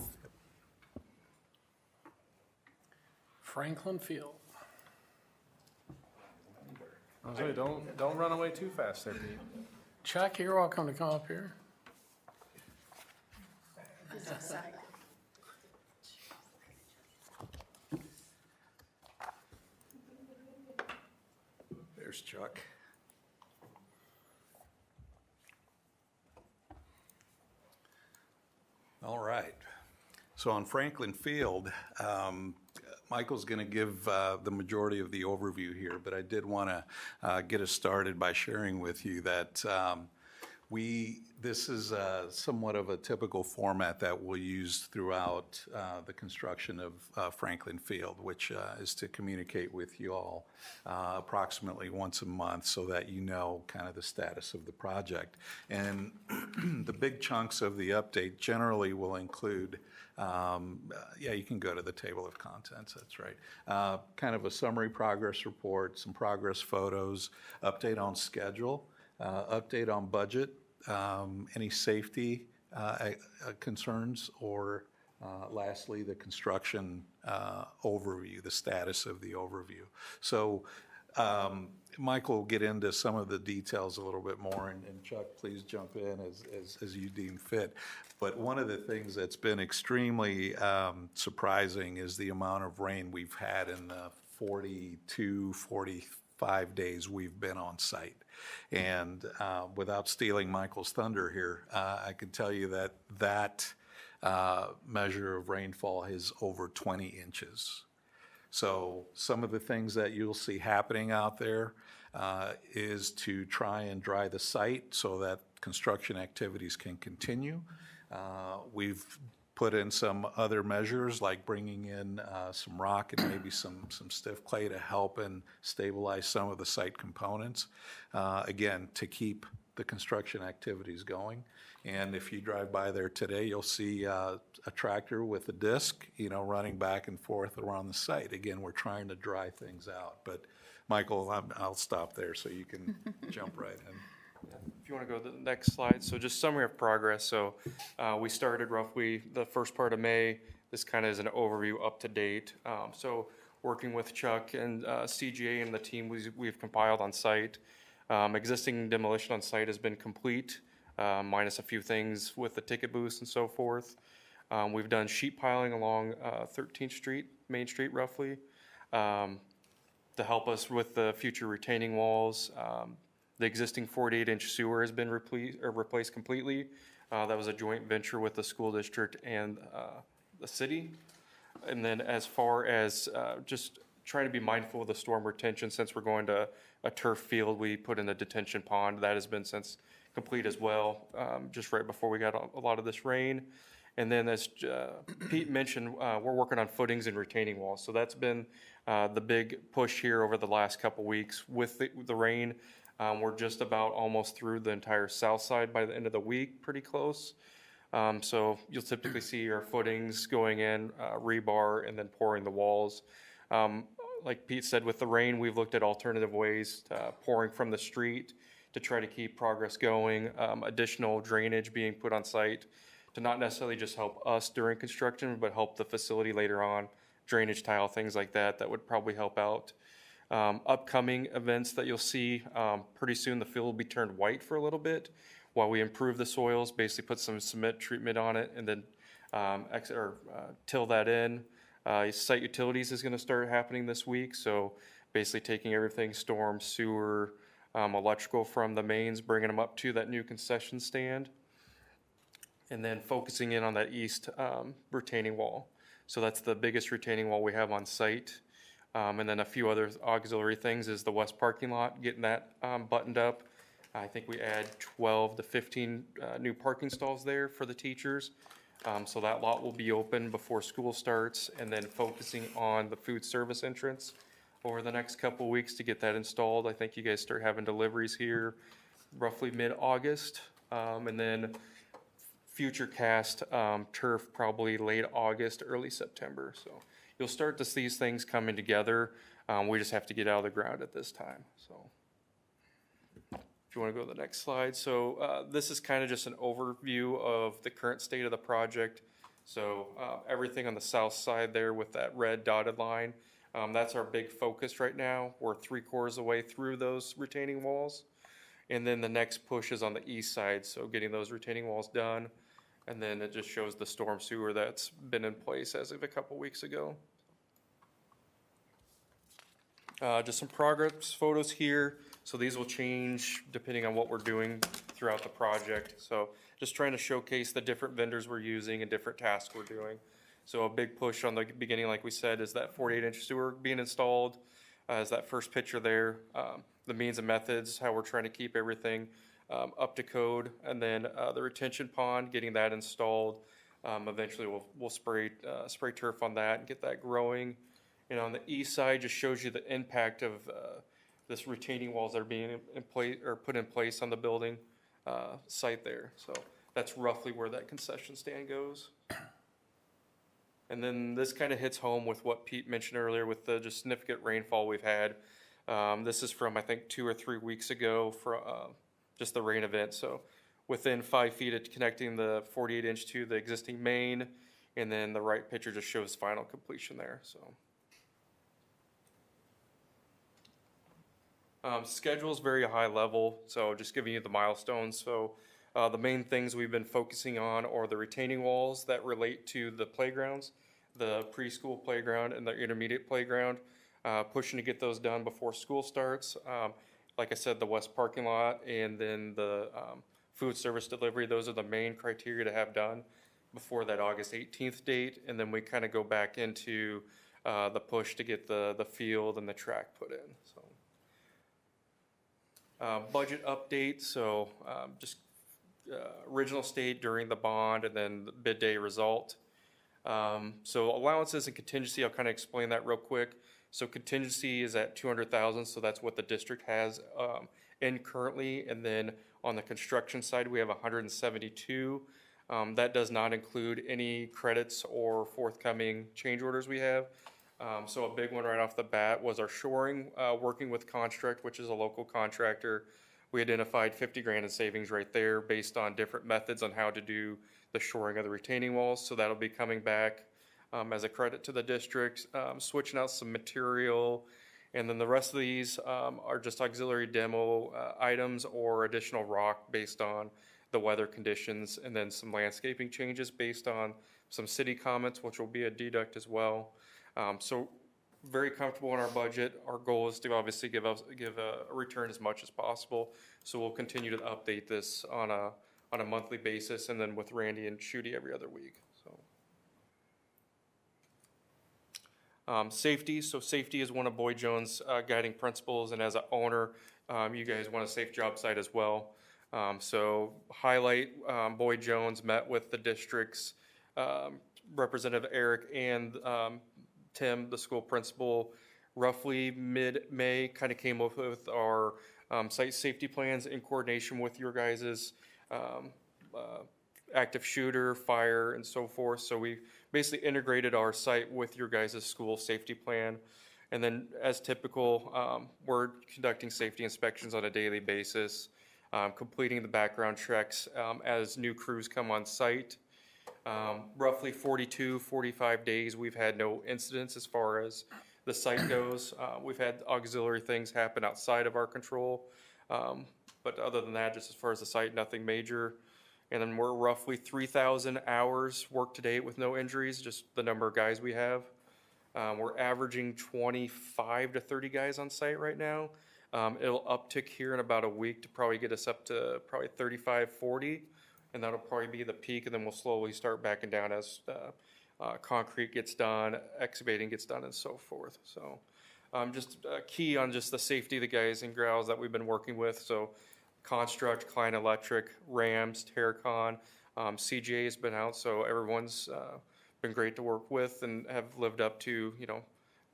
Franklin Field. I was like, don't run away too fast there, Pete. Chuck, you're welcome to come up here. There's Chuck. All right. So on Franklin Field, Michael's going to give the majority of the overview here, but I did want to get us started by sharing with you that this is somewhat of a typical format that we'll use throughout the construction of Franklin Field, which is to communicate with you all approximately once a month so that you know kind of the status of the project. And the big chunks of the update generally will include, yeah, you can go to the table of contents, that's right. Kind of a summary progress report, some progress photos, update on schedule, update on budget, any safety concerns, or lastly, the construction overview, the status of the overview. So Michael will get into some of the details a little bit more, and Chuck, please jump in as you deem fit. But one of the things that's been extremely surprising is the amount of rain we've had in the 42, 45 days we've been on site. And without stealing Michael's thunder here, I can tell you that measure of rainfall is over 20 inches. So some of the things that you'll see happening out there is to try and dry the site so that construction activities can continue. We've put in some other measures like bringing in some rock and maybe some stiff clay to help and stabilize some of the site components, again, to keep the construction activities going. And if you drive by there today, you'll see a tractor with a disc, running back and forth around the site. Again, we're trying to dry things out. But Michael, I'll stop there so you can jump right in. If you want to go to the next slide. So just summary of progress. So we started roughly the first part of May. This kind of is an overview up to date. So working with Chuck and CGA and the team we've compiled on site. Existing demolition on site has been complete, minus a few things with the ticket booths and so forth. We've done sheet piling along 13th Street, Main Street roughly, to help us with the future retaining walls. The existing 48-inch sewer has been replaced completely. That was a joint venture with the school district and the city. And then as far as just trying to be mindful of the storm retention, since we're going to a turf field, we put in a detention pond. That has been since complete as well, just right before we got a lot of this rain. And then as Pete mentioned, we're working on footings and retaining walls. So that's been the big push here over the last couple weeks with the rain. We're just about almost through the entire south side by the end of the week, pretty close. So you'll typically see our footings going in, rebar, and then pouring the walls. Like Pete said, with the rain, we've looked at alternative ways, pouring from the street to try to keep progress going, additional drainage being put on site to not necessarily just help us during construction, but help the facility later on, drainage tile, things like that, that would probably help out. Upcoming events that you'll see, pretty soon the field will be turned white for a little bit while we improve the soils, basically put some cement treatment on it and then till that in. Site utilities is going to start happening this week, so basically taking everything, storm, sewer, electrical from the mains, bringing them up to that new concession stand, and then focusing in on that east retaining wall. So that's the biggest retaining wall we have on site. And then a few other auxiliary things is the west parking lot, getting that buttoned up. I think we add 12 to 15 new parking stalls there for the teachers. So that lot will be open before school starts, and then focusing on the food service entrance over the next couple of weeks to get that installed. I think you guys start having deliveries here roughly mid-August. And then future cast turf probably late August, early September. So you'll start to see these things coming together. We just have to get out of the ground at this time. So if you want to go to the next slide. So this is kind of just an overview of the current state of the project. So everything on the south side there with that red dotted line, that's our big focus right now. We're 3/4 of the way through those retaining walls. And then the next push is on the east side, so getting those retaining walls done. And then it just shows the storm sewer that's been in place as of a couple weeks ago. Just some progress photos here. So these will change depending on what we're doing throughout the project. So just trying to showcase the different vendors we're using and different tasks we're doing. So a big push on the beginning, like we said, is that 48-inch sewer being installed. Is that first picture there. The means and methods, how we're trying to keep everything up to code. And then the retention pond, getting that installed. Eventually we'll spray turf on that and get that growing. And on the east side just shows you the impact of this retaining walls that are being in place or put in place on the building site there. So that's roughly where that concession stand goes. And then this kind of hits home with what Pete mentioned earlier with the just significant rainfall we've had. This is from, I think, 2 or 3 weeks ago for just the rain event. So within 5 feet of connecting the 48-inch to the existing main, and then the right picture just shows final completion there. So schedule is very high level, so just giving you the milestones. So the main things we've been focusing on are the retaining walls that relate to the playgrounds, the preschool playground and the intermediate playground, pushing to get those done before school starts. Like I said, the west parking lot and then the food service delivery, those are the main criteria to have done before that August 18th date. And then we kind of go back into the push to get the field and the track put in. So budget update, so just original state during the bond and then the bid day result. So allowances and contingency, I'll kind of explain that real quick. So contingency is at 200,000, so that's what the district has in currently. And then on the construction side, we have 172. That does not include any credits or forthcoming change orders we have. So a big one right off the bat was our shoring, working with Construct, which is a local contractor. We identified 50 grand in savings right there based on different methods on how to do the shoring of the retaining walls. So that'll be coming back as a credit to the district, switching out some material. And then the rest of these are just auxiliary demo items or additional rock based on the weather conditions, and then some landscaping changes based on some city comments, which will be a deduct as well. So very comfortable in our budget. Our goal is to obviously give a return as much as possible. So we'll continue to update this on a monthly basis, and then with Randy and Shooty every other week. So safety. So safety is one of Boyd Jones' guiding principles, and as an owner, you guys want a safe job site as well. So highlight Boyd Jones met with the district's Representative Eric and Tim, the school principal, roughly mid-May, kind of came up with our site safety plans in coordination with your guys' active shooter, fire, and so forth. So we basically integrated our site with your guys' school safety plan. And then as typical, we're conducting safety inspections on a daily basis, completing the background checks as new crews come on site. Roughly 42, 45 days, we've had no incidents as far as the site goes. We've had auxiliary things happen outside of our control. But other than that, just as far as the site, nothing major. And then we're roughly 3,000 hours worked to date with no injuries, just the number of guys we have. We're averaging 25 to 30 guys on site right now. It'll uptick here in about a week to probably get us up to probably 35, 40. And that'll probably be the peak, and then we'll slowly start backing down as concrete gets done, excavating gets done, and so forth. So just key on just the safety of the guys and gals that we've been working with. So Construct, Klein Electric, Rams, Terracon, CGA has been out, so everyone's been great to work with and have lived up to, you know,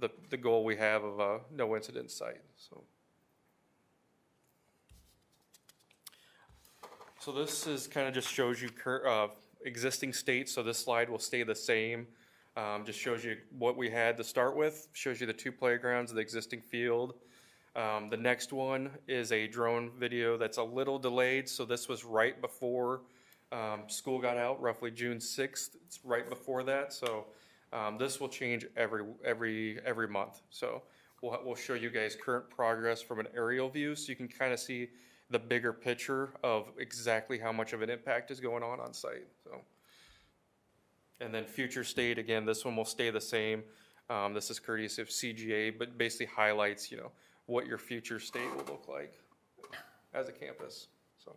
the goal we have of a no incident site. So this is kind of just shows you existing states. So this slide will stay the same. Just shows you what we had to start with. Shows you the 2 playgrounds, the existing field. The next one is a drone video that's a little delayed. So this was right before school got out, roughly June 6th. It's right before that. So this will change every month. So we'll show you guys current progress from an aerial view, so you can kind of see the bigger picture of exactly how much of an impact is going on site. So, and then future state, again, this one will stay the same. This is courtesy of CGA, but basically highlights, you know, what your future state will look like as a campus. So,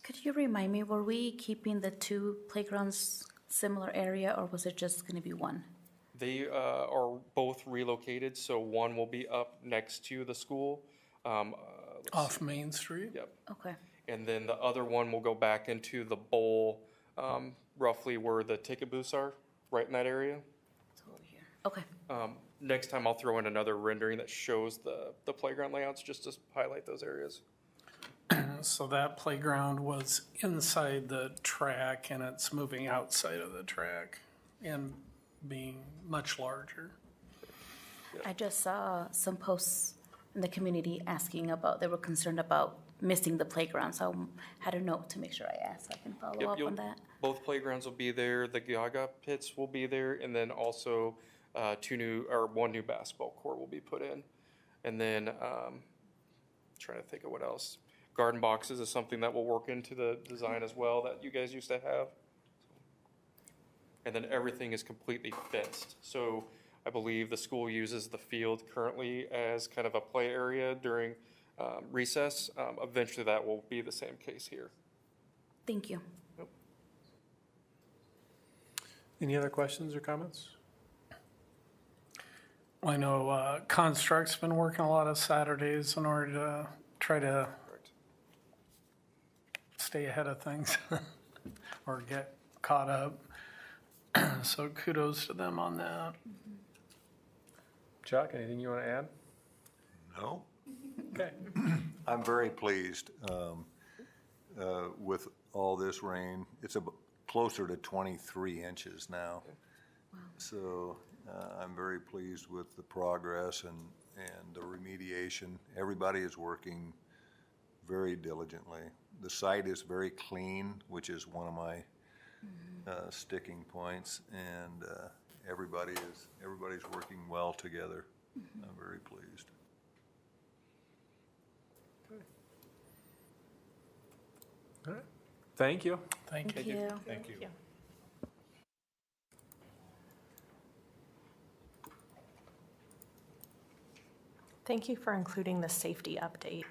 could you remind me, were we keeping the 2 playgrounds similar area, or was it just going to be one? they are both relocated, so one will be up next to the school. Off Main Street? Yep. Okay. And then the other one will go back into the bowl, roughly where the ticket booths are, right in that area. It's over here. Okay. Next time I'll throw in another rendering that shows the playground layouts, just to highlight those areas. So that playground was inside the track and it's moving outside of the track and being much larger. I just saw some posts in the community asking about, they were concerned about missing the playground. So I had a note to make sure I asked. I can follow up on that. Both playgrounds will be there. The Gaga pits will be there, and then also one new basketball court will be put in. And then trying to think of what else. Garden boxes is something that will work into the design as well that you guys used to have. And then everything is completely fenced. So I believe the school uses the field currently as kind of a play area during recess. Eventually that will be the same case here. Thank you. Yep. Any other questions or comments? I know Construct's been working a lot of Saturdays in order to try to Correct. stay ahead of things or get caught up. So kudos to them on that. Chuck, anything you want to add? No? Okay. I'm very pleased with all this rain. It's closer to 23 inches now. Wow. So I'm very pleased with the progress and the remediation. Everybody is working very diligently. The site is very clean, which is one of my sticking points, and everybody's working well together. I'm very pleased. All right. Thank you. Thank you. Thank you. Thank you. Thank you for including the safety update.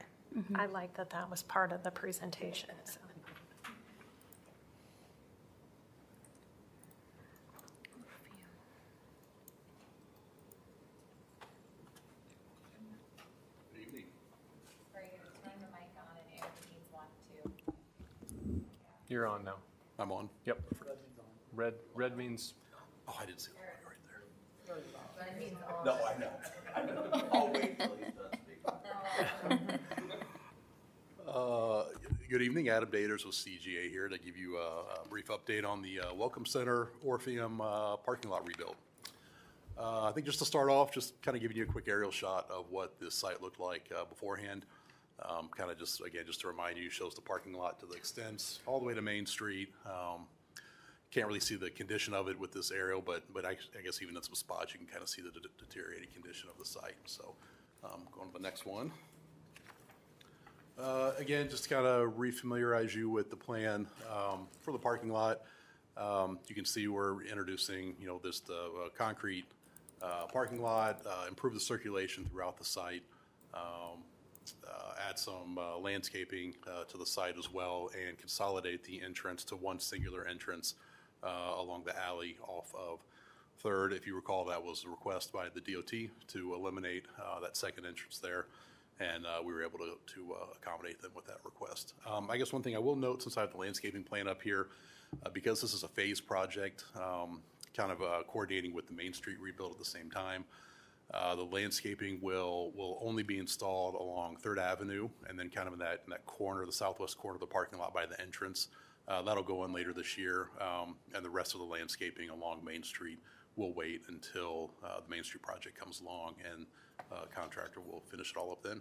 I like that that was part of the presentation. So. You're on now. I'm on. Yep. Red means Oh, I didn't see that right there. No, I know. I'll wait till he's done speaking. Good evening, Adam Daters with CGA here to give you a brief update on the Welcome Center Orpheum parking lot rebuild. I think just to start off, just kind of giving you a quick aerial shot of what this site looked like beforehand. Kind of just, again, just to remind you, shows the parking lot to the extents all the way to Main Street. Can't really see the condition of it with this aerial, but I guess even in some spots you can kind of see the deteriorated condition of the site. So going to the next one. Again, just to kind of refamiliarize you with the plan for the parking lot. You can see we're introducing, this concrete parking lot, improve the circulation throughout the site, add some landscaping to the site as well, and consolidate the entrance to one singular entrance along the alley off of Third. If you recall, that was a request by the DOT to eliminate that second entrance there. And we were able to accommodate them with that request. I guess one thing I will note, since I have the landscaping plan up here, because this is a phase project, kind of coordinating with the Main Street rebuild at the same time, the landscaping will only be installed along Third Avenue and then kind of in that corner, the southwest corner of the parking lot by the entrance. That'll go in later this year, and the rest of the landscaping along Main Street will wait until the Main Street project comes along, and contractor will finish it all up then.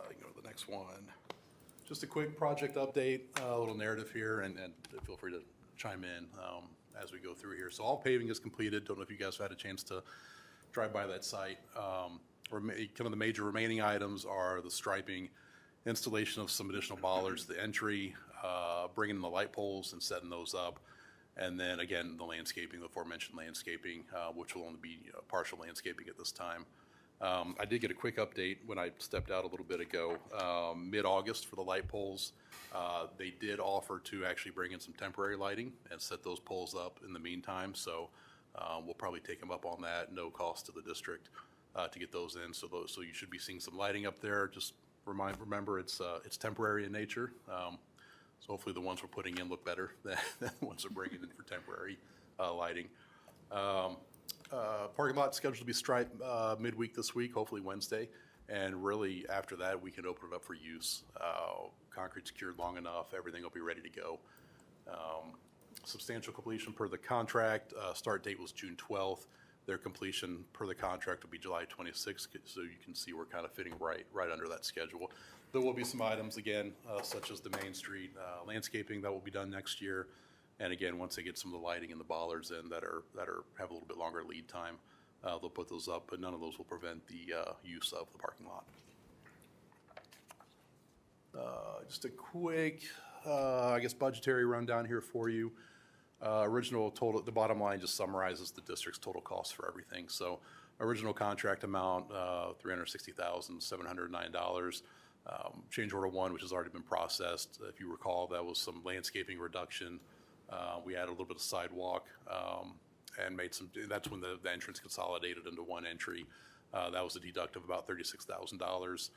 You can go to the next one. Just a quick project update, a little narrative here, and feel free to chime in as we go through here. So all paving is completed. Don't know if you guys have had a chance to drive by that site. Kind of the major remaining items are the striping, installation of some additional bollards, the entry, bringing in the light poles and setting those up. And then again, the landscaping, the aforementioned landscaping, which will only be partial landscaping at this time. I did get a quick update when I stepped out a little bit ago, mid-August for the light poles. They did offer to actually bring in some temporary lighting and set those poles up in the meantime. So we'll probably take them up on that, no cost to the district to get those in. So you should be seeing some lighting up there. Just remember it's temporary in nature. So hopefully the ones we're putting in look better than the ones we're bringing in for temporary lighting. Parking lot scheduled to be striped midweek this week, hopefully Wednesday. And really after that, we can open it up for use. Concrete secured long enough, everything will be ready to go. Substantial completion per the contract. Start date was June 12th. Their completion per the contract will be July 26th. So you can see we're kind of fitting right under that schedule. There will be some items, again, such as the Main Street landscaping that will be done next year. And again, once they get some of the lighting and the bollards in that have a little bit longer lead time, they'll put those up, but none of those will prevent the use of the parking lot. Just a quick, I guess, budgetary rundown here for you. Original total, the bottom line just summarizes the district's total cost for everything. So original contract amount, $360,709. Change order one, which has already been processed. If you recall, that was some landscaping reduction. We added a little bit of sidewalk and made some, that's when the entrance consolidated into one entry. That was a deduct of about $36,000.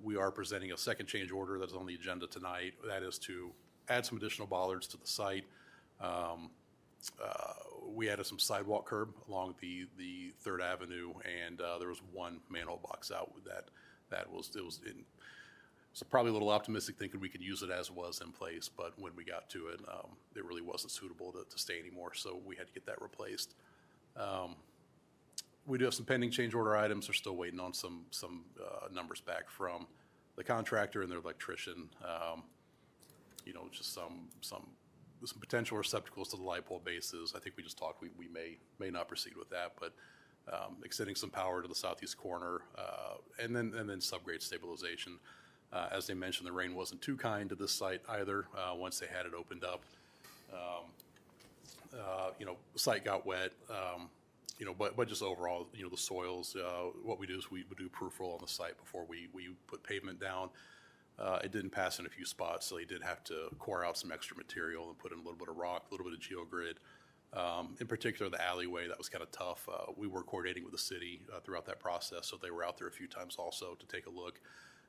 We are presenting a second change order that's on the agenda tonight. That is to add some additional bollards to the site. We added some sidewalk curb along the Third Avenue, and there was one manhole box out with that. So probably a little optimistic thinking we could use it as was in place, but when we got to it, it really wasn't suitable to stay anymore, so we had to get that replaced. We do have some pending change order items. They're still waiting on some numbers back from the contractor and their electrician. Just some potential receptacles to the light pole bases. I think we just talked, we may not proceed with that, but extending some power to the southeast corner, and then subgrade stabilization. As they mentioned, the rain wasn't too kind to this site either. Once they had it opened up, the site got wet. But just overall, the soils. What we do is we would do proof roll on the site before we put pavement down. It didn't pass in a few spots, so they did have to core out some extra material and put in a little bit of rock, a little bit of geogrid. In particular, the alleyway, that was kind of tough. We were coordinating with the city throughout that process, so they were out there a few times also to take a look.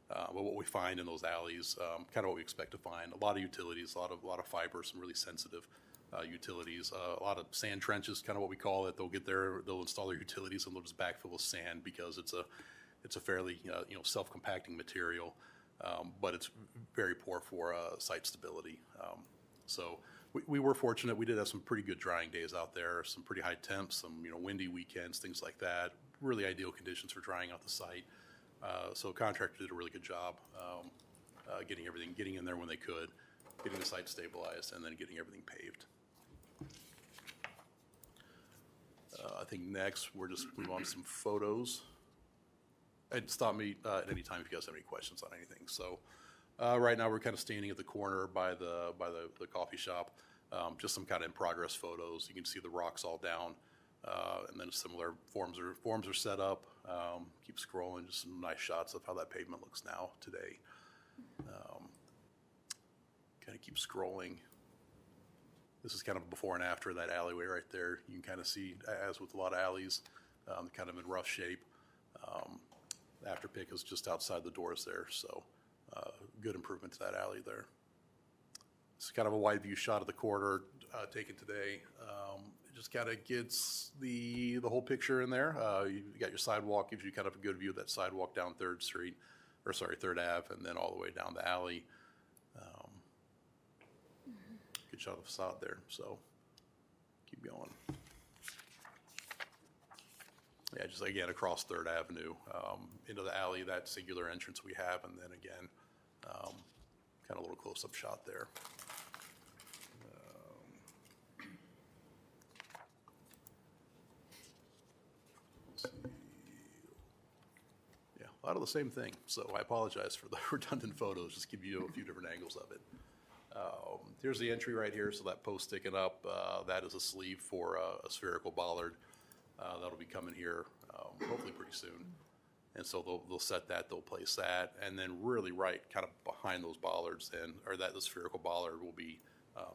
But what we find in those alleys, kind of what we expect to find, a lot of utilities, a lot of fiber, some really sensitive utilities, a lot of sand trenches, kind of what we call it. They'll get there, they'll install their utilities, and they'll just backfill with sand because it's a fairly self-compacting material. but it's very poor for site stability. So we were fortunate. We did have some pretty good drying days out there, some pretty high temps, some windy weekends, things like that. Really ideal conditions for drying out the site. So contractor did a really good job getting in there when they could, getting the site stabilized, and then getting everything paved. I think next we're just move on to some photos. And stop me at any time if you guys have any questions on anything. So right now we're kind of standing at the corner by the coffee shop. Just some kind of in progress photos. You can see the rocks all down, and then similar forms are set up. Keep scrolling, just some nice shots of how that pavement looks now today. Kind of keep scrolling. This is kind of before and after that alleyway right there. You can kind of see, as with a lot of alleys, kind of in rough shape. After pick is just outside the doors there, so good improvement to that alley there. It's kind of a wide view shot of the corridor taken today. It just kind of gets the whole picture in there. You got your sidewalk, gives you kind of a good view of that sidewalk down 3rd Ave, and then all the way down the alley. Good shot of the facade there, so keep going. Yeah, just again across 3rd Avenue, into the alley, that singular entrance we have, and then again, kind of a little close-up shot there. Let's see. Yeah, a lot of the same thing, so I apologize for the redundant photos, just give you a few different angles of it. Here's the entry right here, so that post sticking up, that is a sleeve for a spherical bollard. That'll be coming here hopefully pretty soon. And so they'll set that, they'll place that, and then really right kind of behind those bollards the spherical bollard will be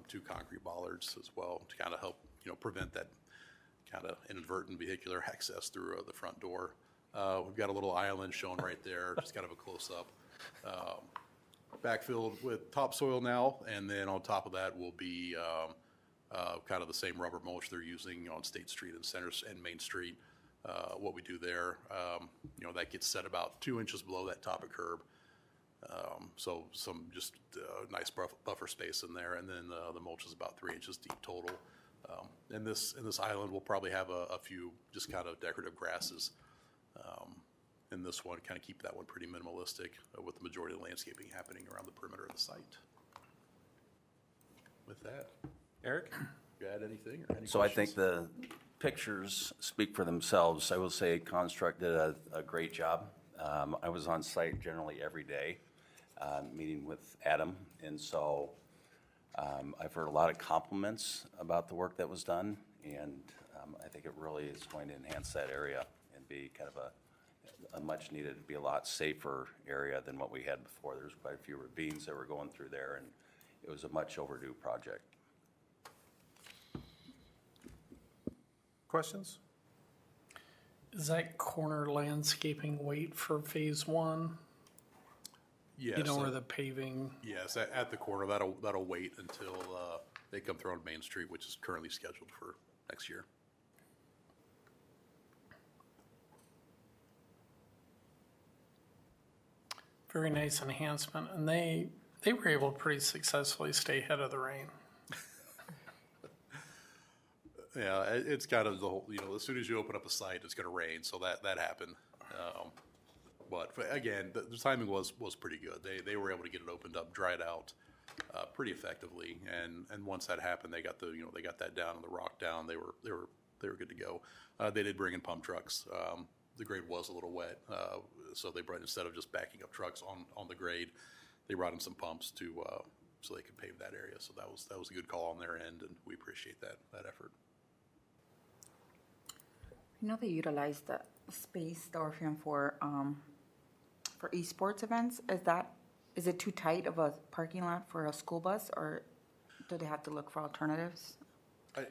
2 concrete bollards as well to kind of help prevent that kind of inadvertent vehicular access through the front door. We've got a little island shown right there, just kind of a close-up. Backfilled with topsoil now, and then on top of that will be kind of the same rubber mulch they're using on State Street and Main Street. What we do there, that gets set about 2 inches below that top of curb. So some just nice buffer space in there, and then the mulch is about 3 inches deep total. In this island, we'll probably have a few just kind of decorative grasses. And this one, kind of keep that one pretty minimalistic with the majority of the landscaping happening around the perimeter of the site. With that, Eric, you add anything or any So questions? I think the pictures speak for themselves. I will say Construct did a great job. I was on site generally every day, meeting with Adam, and so I've heard a lot of compliments about the work that was done, and I think it really is going to enhance that area and be kind of a much needed, be a lot safer area than what we had before. There's quite a few ravines that were going through there, and it was a much overdue project. Questions? Is that corner landscaping wait for phase 1? Yes. Where the paving, Yes, at the corner, that'll wait until they come through on Main Street, which is currently scheduled for next year. very nice enhancement, and they were able to pretty successfully stay ahead of the rain. Yeah, it's kind of the whole, as soon as you open up a site, it's going to rain, so that happened. But again, the timing was pretty good. They were able to get it opened up, dried out pretty effectively, and once that happened, they got that down and the rock down. They were good to go. They did bring in pump trucks. The grade was a little wet, so they brought, instead of just backing up trucks on the grade, they brought in some pumps so they could pave that area. So that was a good call on their end, and we appreciate that effort. They utilize the space, the Orpheum, for esports events. Is it too tight of a parking lot for a school bus, or do they have to look for alternatives?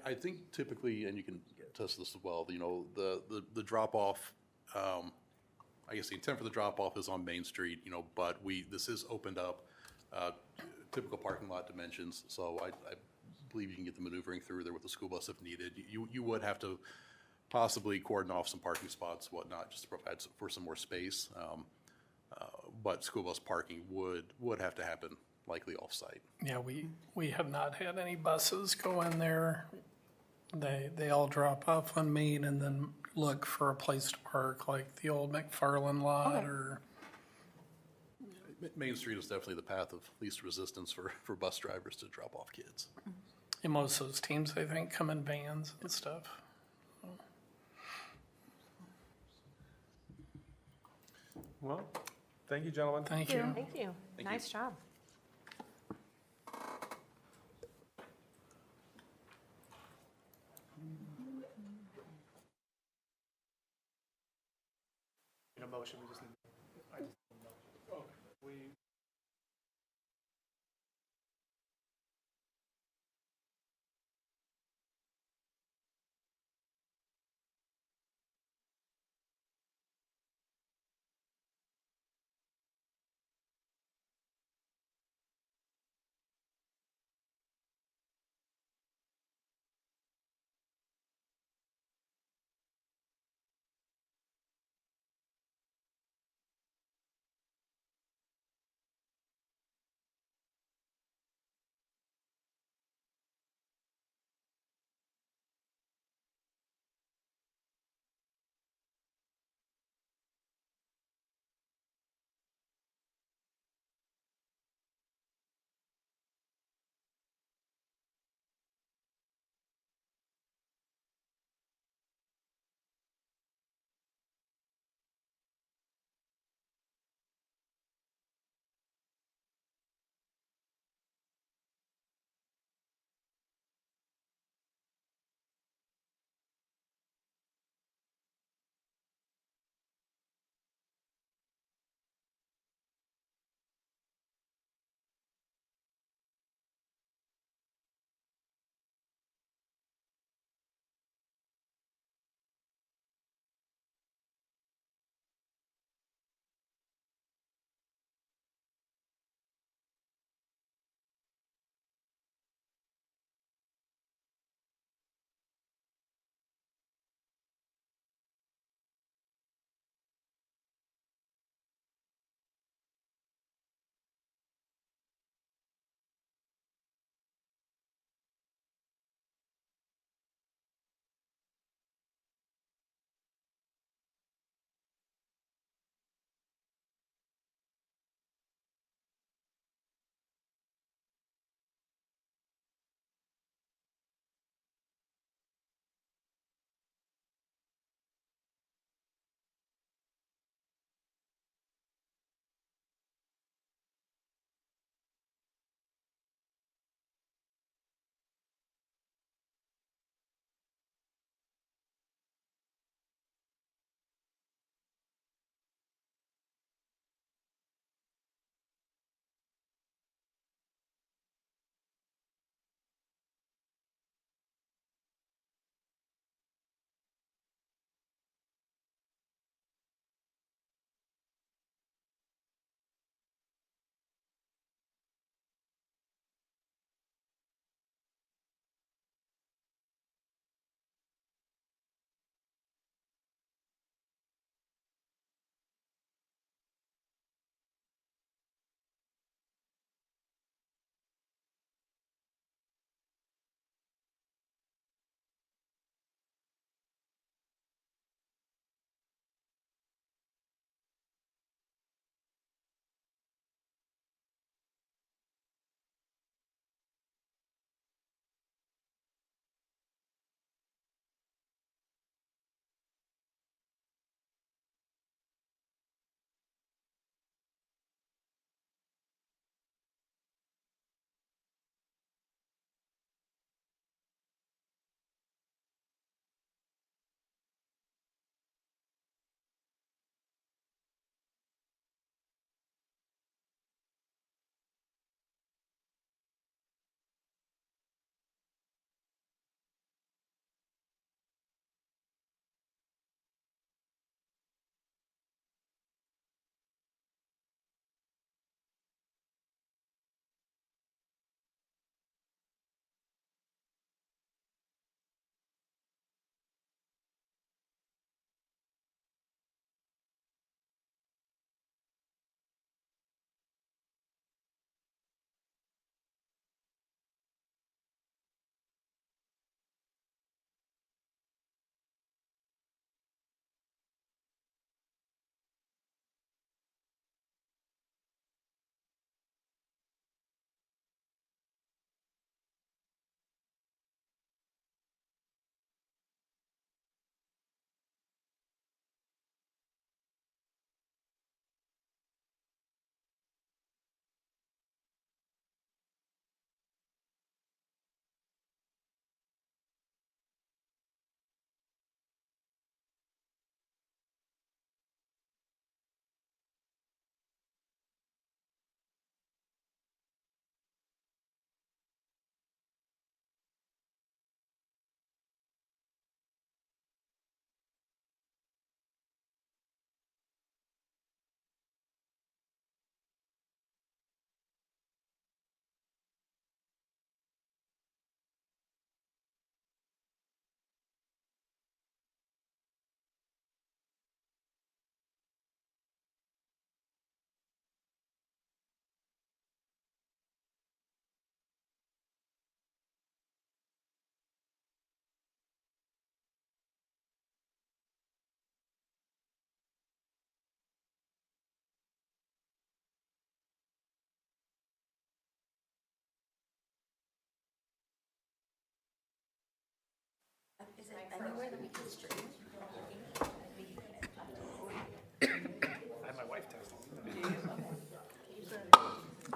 I think typically, and you can test this as well, the drop-off, I guess the intent for the drop-off is on Main Street, but this is opened up, typical parking lot dimensions, so I believe you can get the maneuvering through there with the school bus if needed. You would have to possibly cordon off some parking spots, whatnot, just to provide for some more space. but school bus parking would have to happen likely off-site. Yeah, we have not had any buses go in there. They all drop off on Main and then look for a place to park, like the old McFarland lot or. Main Street is definitely the path of least resistance for bus drivers to drop off kids. And most of those teams, I think, come in vans and stuff. Well, thank you, gentlemen. Thank you. Thank you. Nice job. In a motion, we just need. We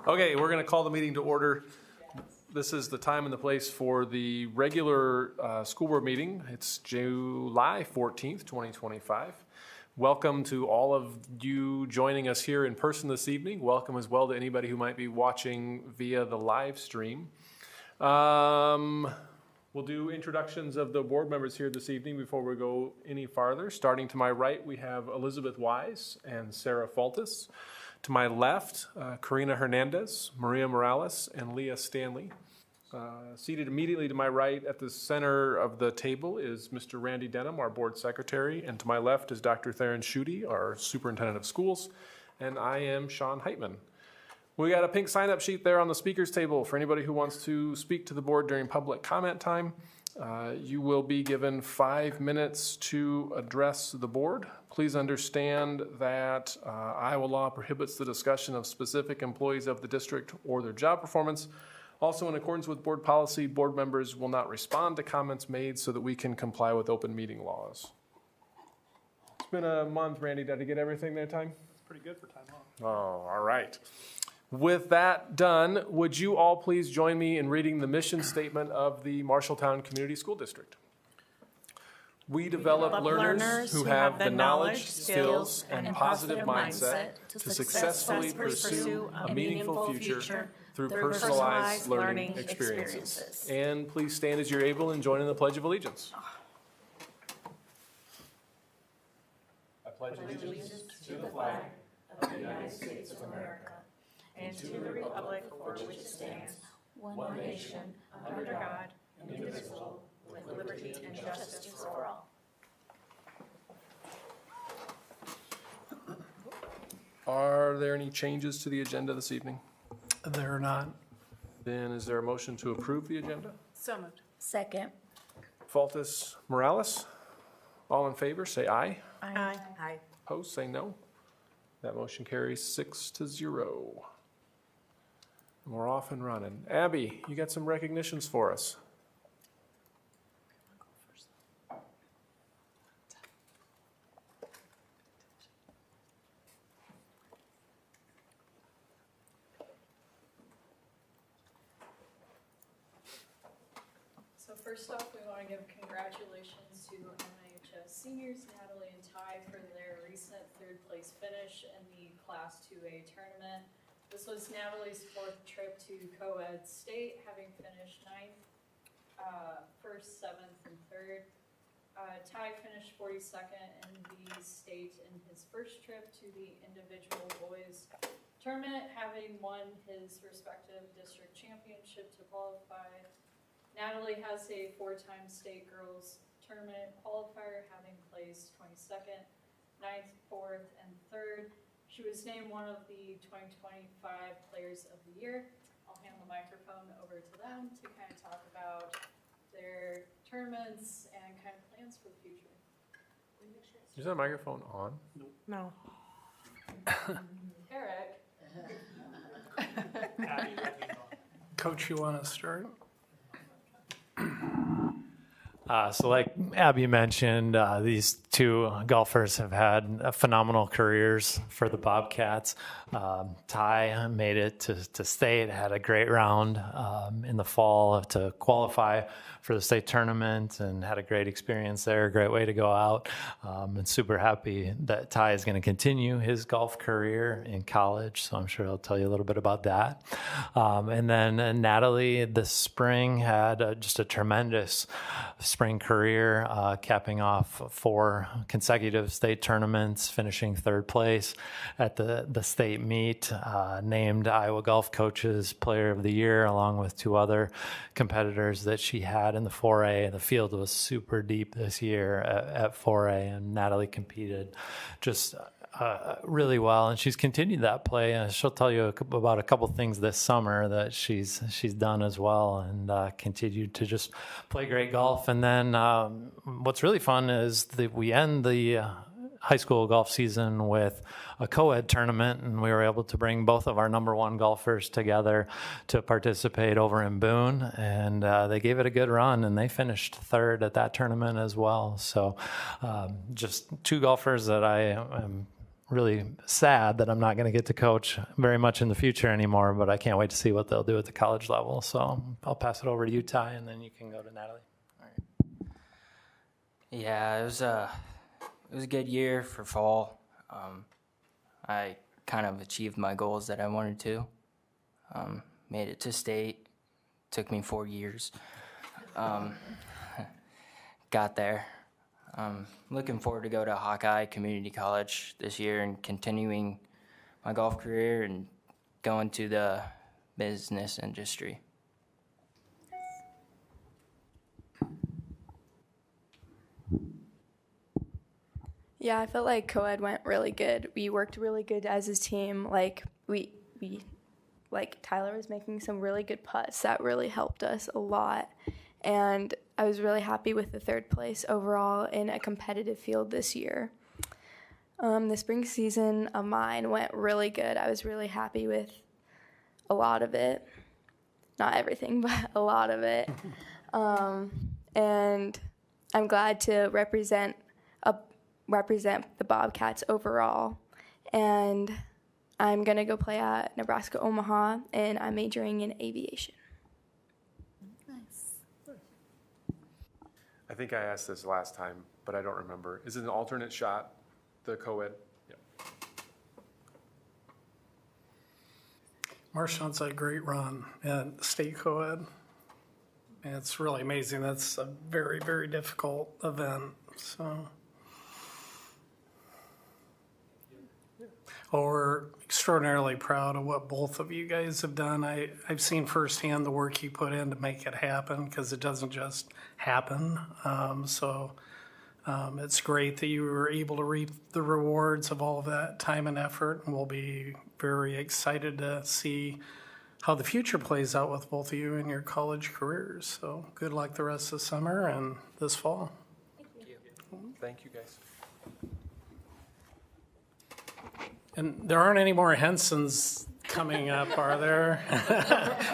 Okay, we're going to call the meeting to order. This is the time and the place for the regular school board meeting. It's July 14th, 2025. Welcome to all of you joining us here in person this evening. Welcome as well to anybody who might be watching via the live stream. We'll do introductions of the board members here this evening before we go any farther. Starting to my right, we have Elizabeth Wise and Sarah Faltis. To my left, Karina Hernandez, Maria Morales, and Leah Stanley. Seated immediately to my right at the center of the table is Mr. Randy Denham, our board secretary, and to my left is Dr. Theron Schutte, our superintendent of schools, and I am Sean Heitman. We got a pink sign-up sheet there on the speaker's table for anybody who wants to speak to the board during public comment time. You will be given 5 minutes to address the board. Please understand that Iowa law prohibits the discussion of specific employees of the district or their job performance. Also, in accordance with board policy, board members will not respond to comments made so that we can comply with open meeting laws. It's been a month, Randy. Did I get everything there, time? It's pretty good for time off. Oh, all right. With that done, would you all please join me in reading the mission statement of the Marshalltown Community School District? We develop learners who have the knowledge, skills, and positive mindset to successfully pursue a meaningful future through personalized learning experiences. And please stand as you're able and join in the Pledge of Allegiance. I pledge allegiance to the flag of the United States of America and to the republic for which it stands, one nation, under God, indivisible, with liberty and justice for all. Are there any changes to the agenda this evening? There are not. Then is there a motion to approve the agenda? So moved. Second. Faltis Morales, all in favor, say aye. Aye. Opposed, say no. That motion carries 6-0. We're off and running. Abby, you got some recognitions for us. So first off, we want to give congratulations to MHS seniors Natalie and Ty for their recent third place finish in the Class 2A tournament. This was Natalie's 4th trip to co-ed state, having finished 9th, 1st, 7th, and 3rd. Ty finished 42nd in the state in his first trip to the individual boys tournament, having won his respective district championship to qualify. Natalie has a 4-time state girls tournament qualifier, having placed 22nd, 9th, 4th, and 3rd. She was named one of the 2025 Players of the Year. I'll hand the microphone over to them to kind of talk about their tournaments and kind of plans for the future. Is that microphone on? No. Eric. Coach, you want to start? So like Abby mentioned, these two golfers have had phenomenal careers for the Bobcats. Ty made it to state, had a great round in the fall to qualify for the state tournament and had a great experience there, a great way to go out. And super happy that Ty is going to continue his golf career in college. So I'm sure he'll tell you a little bit about that. And then Natalie this spring had just a tremendous spring career, capping off 4 consecutive state tournaments, finishing 3rd place at the state meet, named Iowa Golf Coaches Player of the Year, along with 2 other competitors that she had in the 4A. The field was super deep this year at 4A, and Natalie competed just really well, and she's continued that play, and she'll tell you about a couple things this summer that she's done as well, and continued to just play great golf. And then what's really fun is that we end the high school golf season with a co-ed tournament, and we were able to bring both of our number one golfers together to participate over in Boone, and they gave it a good run, and they finished third at that tournament as well. So just two golfers that I am really sad that I'm not going to get to coach very much in the future anymore, but I can't wait to see what they'll do at the college level. So I'll pass it over to you, Ty, and then you can go to Natalie. Yeah, it was a good year for fall. I kind of achieved my goals that I wanted to. Made it to state. Took me 4 years. Got there. Looking forward to go to Hawkeye Community College this year and continuing my golf career and going to the business industry. Yeah, I felt like co-ed went really good. We worked really good as a team. Like we Tyler was making some really good putts that really helped us a lot. And I was really happy with the third place overall in a competitive field this year. The spring season of mine went really good. I was really happy with a lot of it. Not everything, but a lot of it. And I'm glad to represent the Bobcats overall. And I'm going to go play at Nebraska Omaha, and I'm majoring in aviation. I think I asked this last time, but I don't remember. Is it an alternate shot, the co-ed? Yep. Marshawn's had a great run at state co-ed. And it's really amazing. That's a very, very difficult event. So, we're extraordinarily proud of what both of you guys have done. I've seen firsthand the work you put in to make it happen, because it doesn't just happen. It's great that you were able to reap the rewards of all of that time and effort, and we'll be very excited to see how the future plays out with both of you in your college careers. So good luck the rest of the summer and this fall. Thank you. Thank you, guys. And there aren't any more Hensons coming up, are there?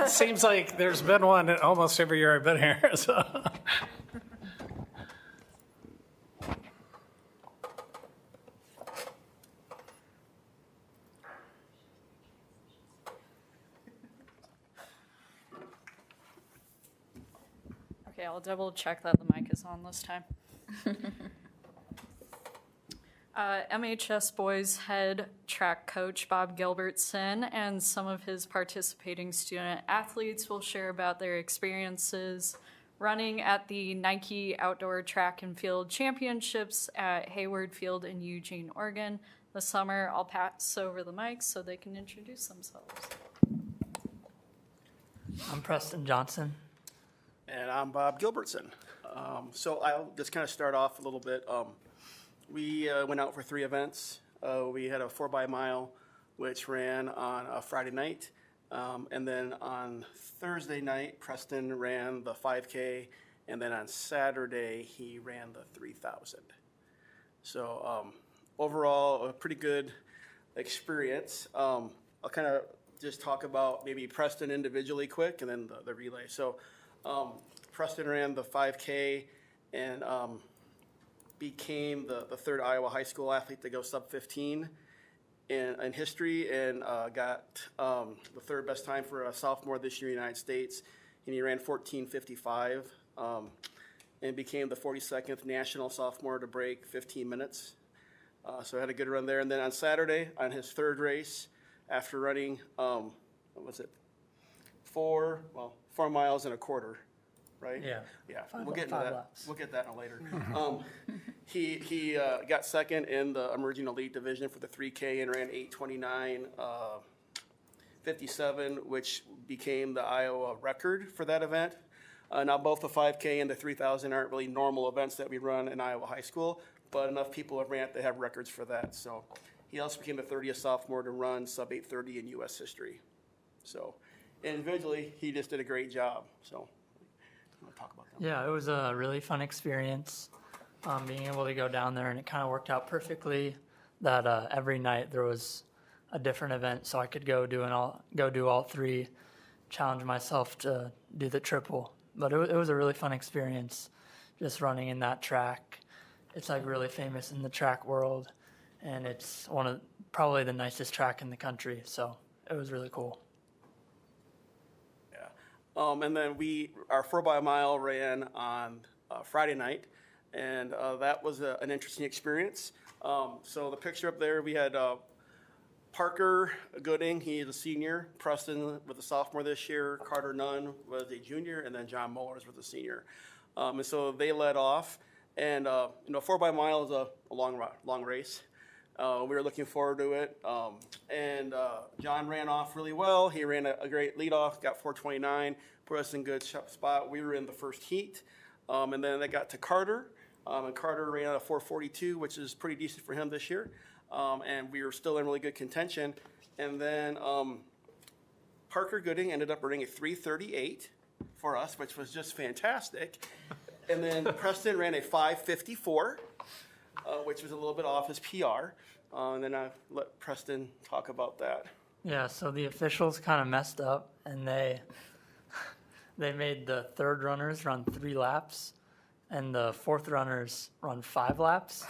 Seems like there's been one almost every year I've been here. So. Okay, I'll double check that the mic is on this time. MHS boys head track coach Bob Gilbertson and some of his participating student athletes will share about their experiences running at the Nike Outdoor Track and Field Championships at Hayward Field in Eugene, Oregon this summer. I'll pass over the mic so they can introduce themselves. I'm Preston Johnson. And I'm Bob Gilbertson. So I'll just kind of start off a little bit. We went out for 3 events. We had a 4x-mile, which ran on a Friday night. And then on Thursday night, Preston ran the 5K. And then on Saturday, he ran the 3,000. So overall, a pretty good experience. I'll kind of just talk about maybe Preston individually quick and then the relay. So Preston ran the 5K and became the third Iowa high school athlete to go sub-15 in history, and got the third best time for a sophomore this year in the United States, and he ran 14:55, and became the 42nd national sophomore to break 15 minutes. So I had a good run there, and then on Saturday, on his third race, after running, what was it, 4 miles and a quarter, right? Yeah. Yeah. We'll get into that. Laps. We'll get that in later. He got second in the emerging elite division for the 3K and ran 8:29:57, which became the Iowa record for that event. Now both the 5K and the 3,000 aren't really normal events that we run in Iowa high school, but enough people have ran it to have records for that. So he also became the 30th sophomore to run sub 8:30 in U.S. history. So individually, he just did a great job. So. Talk about that. Yeah, it was a really fun experience. being able to go down there, and it kind of worked out perfectly that every night there was a different event, so I could go do all three, challenge myself to do the triple. But it was a really fun experience, just running in that track. It's like really famous in the track world, and it's one of probably the nicest track in the country. So it was really cool. And then our 4x mile ran on Friday night, and that was an interesting experience. So the picture up there, we had Parker Gooding, he is a senior, Preston was a sophomore this year, Carter Nunn was a junior, and then John Mullers was a senior. And so they led off, and 4x mile is a long race. We were looking forward to it, and John ran off really well. He ran a great leadoff, got 4:29, put us in good spot. We were in the first heat, and then they got to Carter, and Carter ran a 4:42, which is pretty decent for him this year, and we were still in really good contention. And then Parker Gooding ended up running a 3:38 for us, which was just fantastic. And then Preston ran a 5:54. Which was a little bit off his PR. And then I let Preston talk about that. Yeah, so the officials kind of messed up, and they made the third runners run 3 laps, and the fourth runners run 5 laps.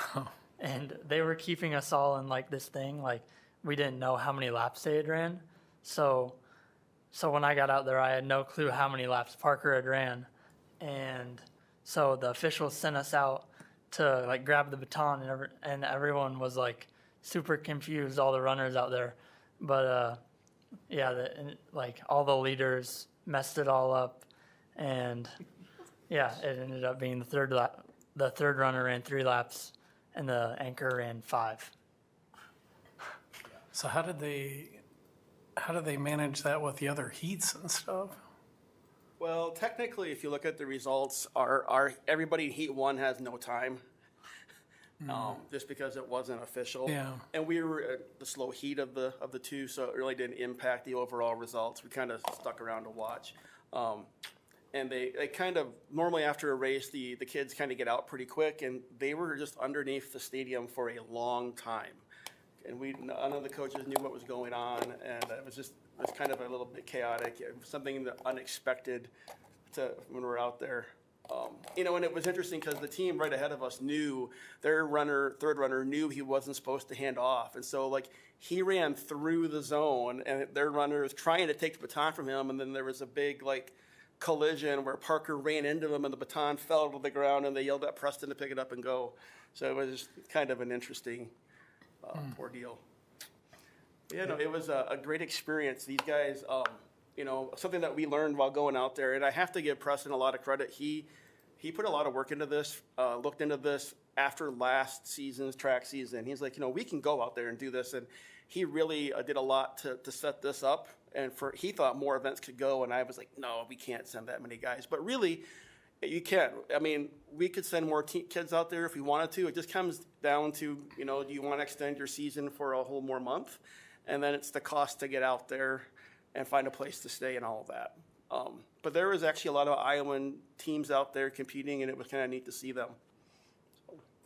And they were keeping us all in like this thing, like we didn't know how many laps they had ran. So when I got out there, I had no clue how many laps Parker had ran. And so the officials sent us out to like grab the baton, and everyone was like super confused, all the runners out there. But like all the leaders messed it all up, and yeah, it ended up being the third runner ran 3 laps, and the anchor ran 5. So how did they manage that with the other heats and stuff? Well, technically, if you look at the results, our everybody in Heat 1 has no time, just because it wasn't official. Yeah. And we were at the slow heat of the two, so it really didn't impact the overall results. We kind of stuck around to watch. And they kind of, normally after a race, the kids kind of get out pretty quick, and they were just underneath the stadium for a long time. And none of the coaches knew what was going on, and it was kind of a little bit chaotic. It was something unexpected when we were out there. And it was interesting because the team right ahead of us knew, their third runner knew he wasn't supposed to hand off. And so he ran through the zone, and their runner was trying to take the baton from him, and then there was a big collision where Parker ran into him and the baton fell to the ground, and they yelled at Preston to pick it up and go. So it was kind of an interesting ordeal. Yeah, no, it was a great experience. These guys, something that we learned while going out there, and I have to give Preston a lot of credit. He put a lot of work into this, looked into this after last season's track season. He's like, we can go out there and do this, and he really did a lot to set this up. And he thought more events could go, and I was like, no, we can't send that many guys. But really, you can. I mean, we could send more kids out there if we wanted to. It just comes down to, do you want to extend your season for a whole more month? And then it's the cost to get out there and find a place to stay and all of that. But there was actually a lot of Iowan teams out there competing, and it was kind of neat to see them.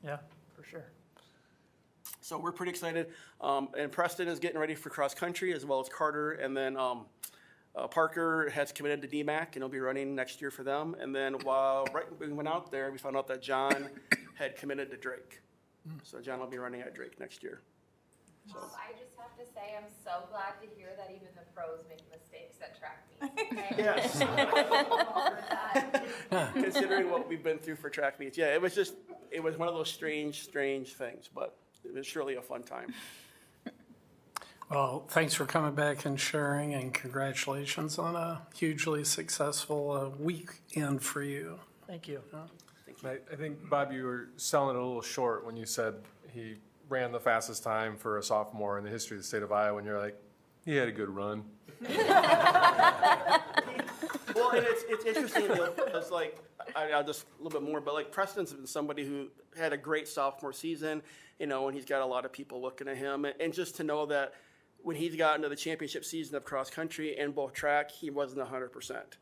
Yeah, for sure. So we're pretty excited. And Preston is getting ready for cross country, as well as Carter. And then Parker has committed to DMAC, and he'll be running next year for them. And then right when we went out there, we found out that John had committed to Drake. So John will be running at Drake next year. So. I just have to say, I'm so glad to hear that even the pros make mistakes at track meets. Yes. Considering what we've been through for track meets. Yeah, it was one of those strange things, but it was surely a fun time. Well, thanks for coming back and sharing, and congratulations on a hugely successful weekend for you. Thank you. I think, Bob, you were selling it a little short when you said he ran the fastest time for a sophomore in the history of the state of Iowa, and you're like, he had a good run. Well, and it's interesting because, I'll just a little bit more, but Preston's been somebody who had a great sophomore season, and he's got a lot of people looking at him, and just to know that when he's got into the championship season of cross country and both track, he wasn't 100%.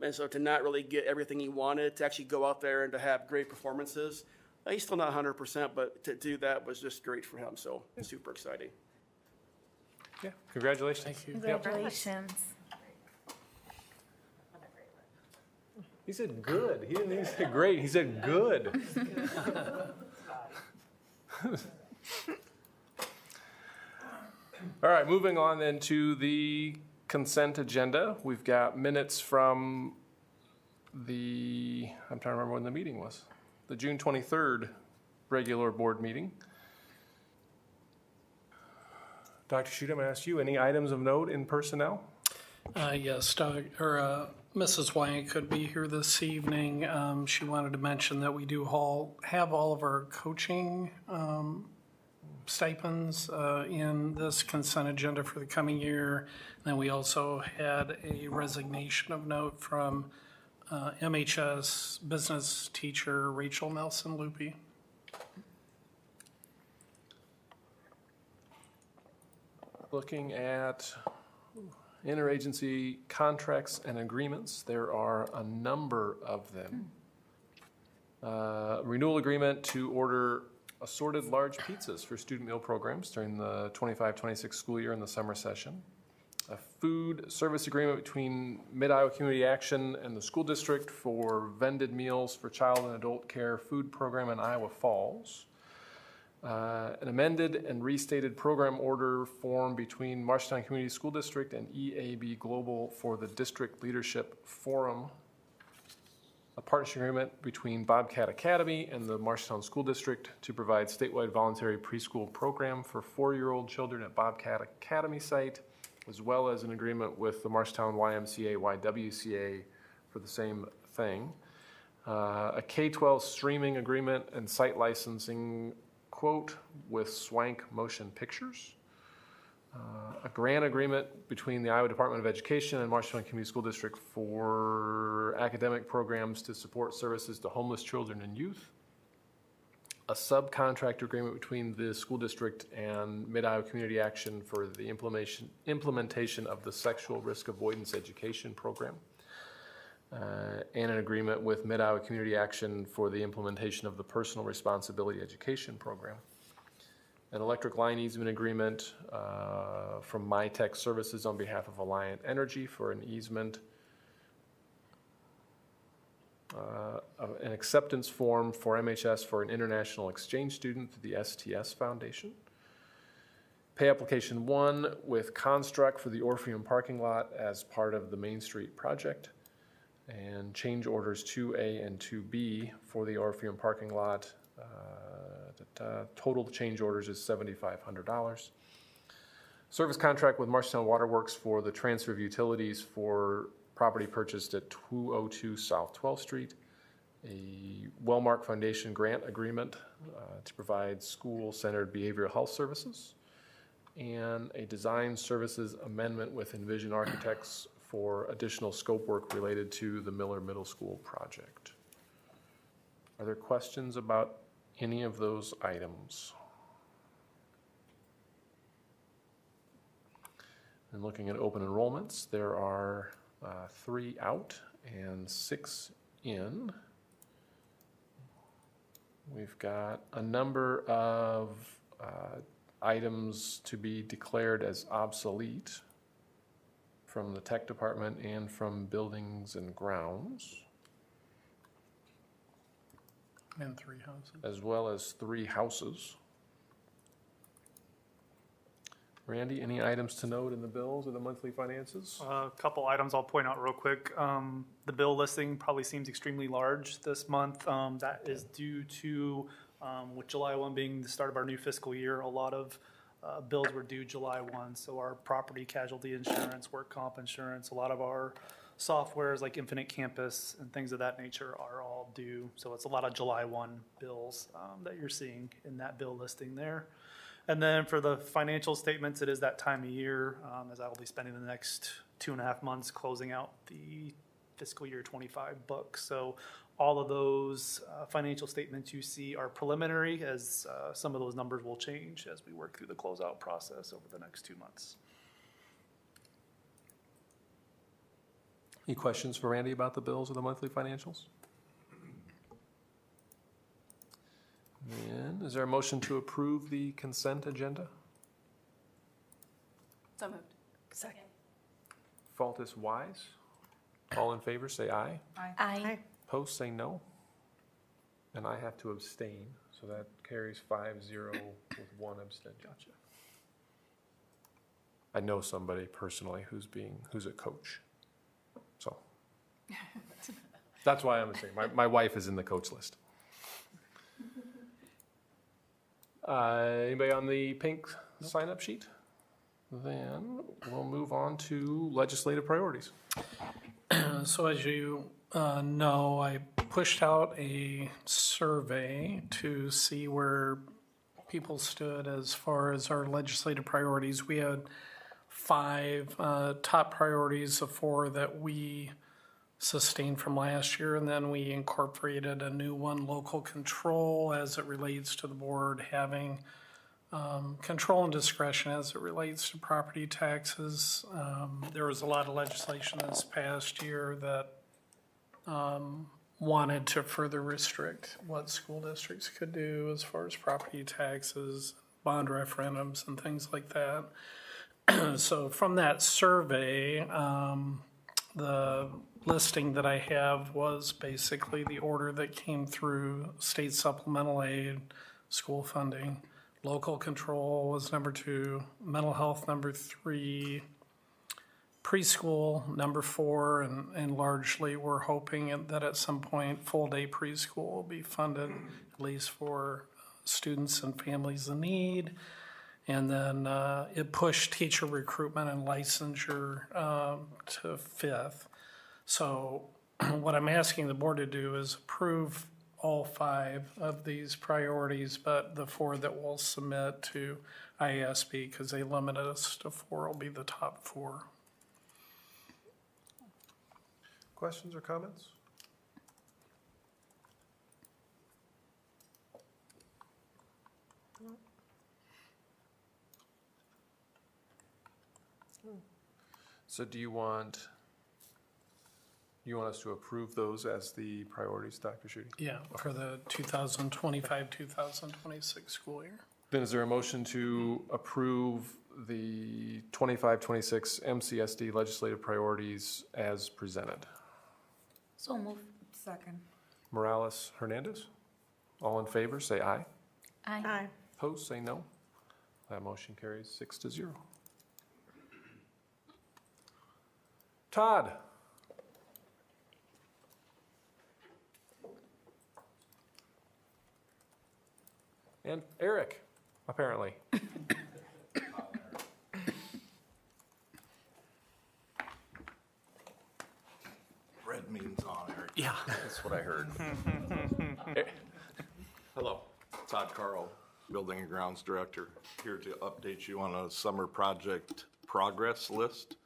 And so to not really get everything he wanted, to actually go out there and to have great performances, He's still not 100%, but to do that was just great for him, so super exciting. Yeah, congratulations. Thank you. Congratulations. He said good. He didn't even say great. He said good. All right, moving on then to the consent agenda. We've got minutes from I'm trying to remember when the meeting was. The June 23rd regular board meeting. Dr. Schutt, I'm going to ask you, any items of note in personnel? Yes, Mrs. Wang could be here this evening. She wanted to mention that we do have all of our coaching stipends in this consent agenda for the coming year. Then we also had a resignation of note from MHS business teacher Rachel Nelson Loopy. Looking at interagency contracts and agreements, there are a number of them. Renewal agreement to order assorted large pizzas for student meal programs during the 25-26 school year in the summer session. A food service agreement between Mid-Iowa Community Action and the school district for vended meals for child and adult care food program in Iowa Falls. An amended and restated program order form between Marshtown Community School District and EAB Global for the District Leadership Forum. A partnership agreement between Bobcat Academy and the Marshtown School District to provide statewide voluntary preschool program for 4-year-old children at Bobcat Academy site, as well as an agreement with the Marshtown YMCA, YWCA for the same thing. A K-12 streaming agreement and site licensing quote with Swank Motion Pictures. A grant agreement between the Iowa Department of Education and Marshtown Community School District for academic programs to support services to homeless children and youth. A subcontract agreement between the school district and Mid-Iowa Community Action for the implementation of the Sexual Risk Avoidance Education Program. And an agreement with Mid-Iowa Community Action for the implementation of the Personal Responsibility Education Program. An electric line easement agreement from MyTech Services on behalf of Alliant Energy for an easement. An acceptance form for MHS for an international exchange student through the STS Foundation. Pay application 1 with Construct for the Orpheum parking lot as part of the Main Street project. And change orders 2A and 2B for the Orpheum parking lot. Total change orders is $7,500. Service contract with Marshtown Waterworks for the transfer of utilities for property purchased at 202 South 12th Street. A Wellmark Foundation grant agreement to provide school-centered behavioral health services. And a design services amendment with Envision Architects for additional scope work related to the Miller Middle School project. Are there questions about any of those items? And looking at open enrollments, there are 3 out and 6 in. We've got a number of items to be declared as obsolete from the tech department and from buildings and grounds. And 3 houses. As well as 3 houses. Randy, any items to note in the bills or the monthly finances? A couple items I'll point out real quick. The bill listing probably seems extremely large this month. That is due to, with July 1 being the start of our new fiscal year, a lot of bills were due July 1. So our property casualty insurance, work comp insurance, a lot of our softwares like Infinite Campus and things of that nature are all due. So it's a lot of July 1 bills that you're seeing in that bill listing there. And then for the financial statements, it is that time of year, as I will be spending the next 2.5 months closing out the fiscal year 25 books. So all of those financial statements you see are preliminary, as some of those numbers will change as we work through the closeout process over the next 2 months. Any questions for Randy about the bills or the monthly financials? And is there a motion to approve the consent agenda? So moved. Second. Faultus Wise. All in favor, say aye. Aye. Opposed, say no. And I have to abstain, so that carries 5-0 with one abstention. Gotcha. I know somebody personally who's a coach, so that's why I'm abstaining. My wife is in the coach list. Anybody on the pink sign-up sheet? Then we'll move on to legislative priorities. So as you know, I pushed out a survey to see where people stood as far as our legislative priorities. We had 5 top priorities of 4 that we sustained from last year, and then we incorporated a new one, local control, as it relates to the board having control and discretion as it relates to property taxes. There was a lot of legislation this past year that wanted to further restrict what school districts could do as far as property taxes, bond referendums, and things like that. So from that survey, the listing that I have was basically the order that came through: state supplemental aid, school funding, local control was number 2, mental health number 3, preschool number 4, and largely we're hoping that at some point full-day preschool will be funded, at least for students and families in need. And then it pushed teacher recruitment and licensure to 5th. So what I'm asking the board to do is approve all 5 of these priorities, but the 4 that we'll submit to IASB, because they limited us to 4, will be the top 4. Questions or comments? So do you want us to approve those as the priorities, Dr. Schutte? Yeah, for the 2025-2026 school year. Then is there a motion to approve the 25-26 MCSD legislative priorities as presented? So moved. Second. Morales Hernandez? All in favor, say aye. Aye. Opposed, say no. That motion carries 6-0. Todd? And Eric, apparently. Red means on, Eric. Yeah, that's what I heard. Hello, Todd Carl, Building and Grounds Director, here to update you on a summer project progress list.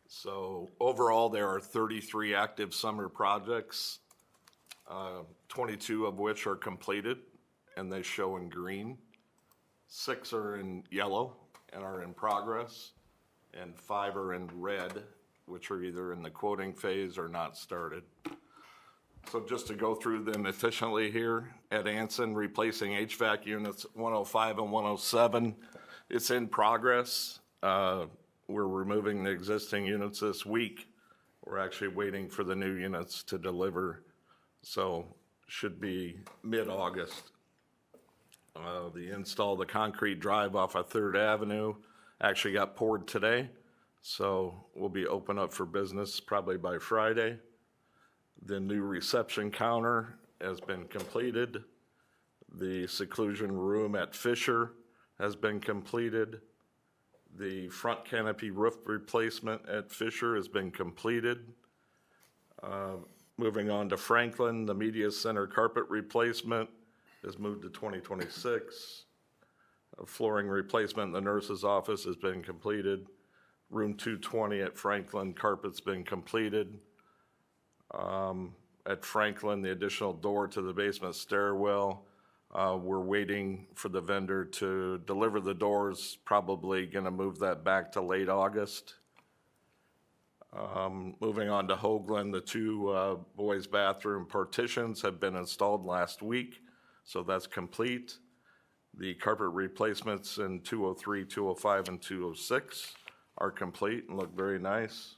So overall, there are 33 active summer projects, 22 of which are completed, and they show in green. 6 are in yellow and are in progress, and 5 are in red, which are either in the quoting phase or not started. So just to go through them efficiently here, at Anson, replacing HVAC units 105 and 107, it's in progress. We're removing the existing units this week. We're actually waiting for the new units to deliver, so should be mid-August. The install, the concrete drive off of 3rd Avenue actually got poured today, so we'll be open up for business probably by Friday. The new reception counter has been completed. The seclusion room at Fisher has been completed. The front canopy roof replacement at Fisher has been completed. Moving on to Franklin, the media center carpet replacement is moved to 2026. Flooring replacement in the nurse's office has been completed. Room 220 at Franklin, carpet's been completed. At Franklin, the additional door to the basement stairwell, we're waiting for the vendor to deliver the doors, probably gonna move that back to late August. Moving on to Hoagland, the 2 boys' bathroom partitions have been installed last week. so that's complete. The carpet replacements in 203, 205, and 206 are complete and look very nice.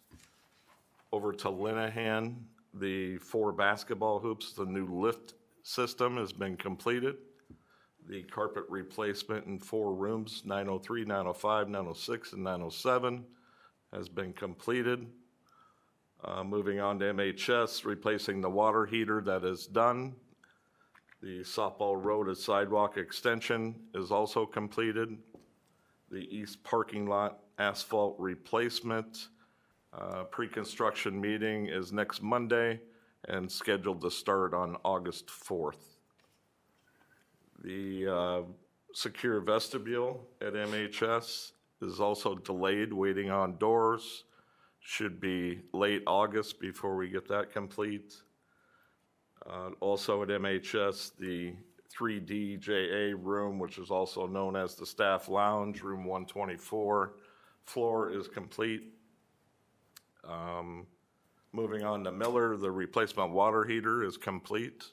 Over to Linehan, the 4 basketball hoops, the new lift system has been completed. The carpet replacement in 4 rooms, 903, 905, 906, and 907 has been completed. Moving on to MHS, replacing the water heater, that is done. The softball road and sidewalk extension is also completed. The east parking lot asphalt replacement, pre-construction meeting is next Monday and scheduled to start on August 4th. The secure vestibule at MHS is also delayed, waiting on doors. Should be late August before we get that complete. Also at MHS, the 3DJA room, which is also known as the staff lounge, room 124, floor is complete. Moving on to Miller, the replacement water heater is complete.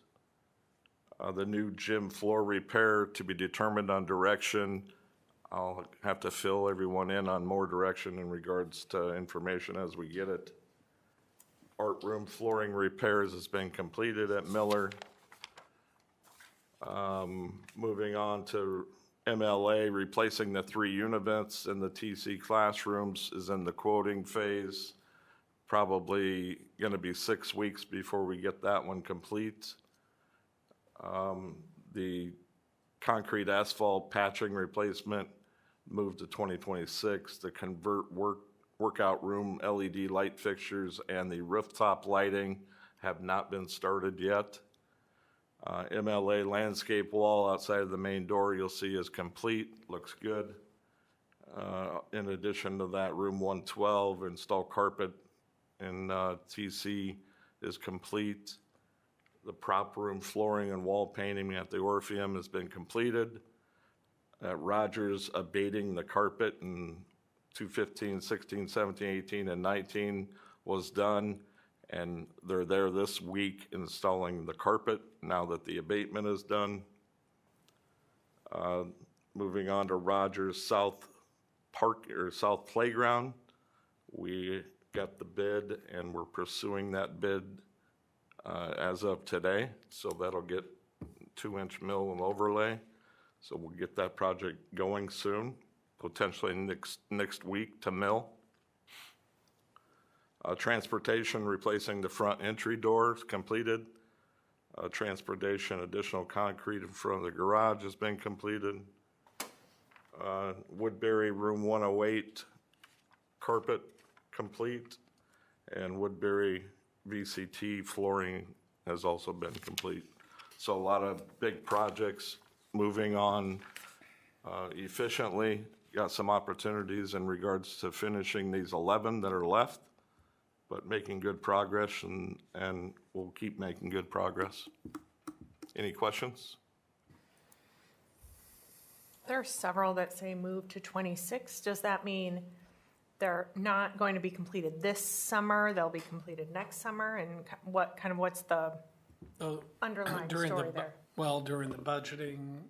The new gym floor repair to be determined on direction. I'll have to fill everyone in on more direction in regards to information as we get it. Art room flooring repairs has been completed at Miller. Moving on to MLA, replacing the 3 univents in the TC classrooms is in the quoting phase. Probably going to be 6 weeks before we get that one complete. The concrete asphalt patching replacement moved to 2026. The convert workout room LED light fixtures and the rooftop lighting have not been started yet. MLA landscape wall outside of the main door you'll see is complete, looks good. In addition to that, room 112 install carpet in TC is complete. The prop room flooring and wall painting at the Orpheum has been completed. At Rogers, abating the carpet in 2015, 16, 17, 18, and 19 was done, and they're there this week installing the carpet now that the abatement is done. Moving on to Rogers South Park or South Playground, we got the bid and we're pursuing that bid as of today, so that'll get 2-inch mill and overlay. So we'll get that project going soon, potentially next week to mill. Transportation, replacing the front entry doors completed. Transportation, additional concrete in front of the garage has been completed. Woodbury room 108 carpet complete, and Woodbury VCT flooring has also been complete. So a lot of big projects moving on efficiently. Got some opportunities in regards to finishing these 11 that are left, but making good progress, and we'll keep making good progress. Any questions? There are several that say move to 26. Does that mean they're not going to be completed this summer, they'll be completed next summer? And what's the underlying story there? Well, during the budgeting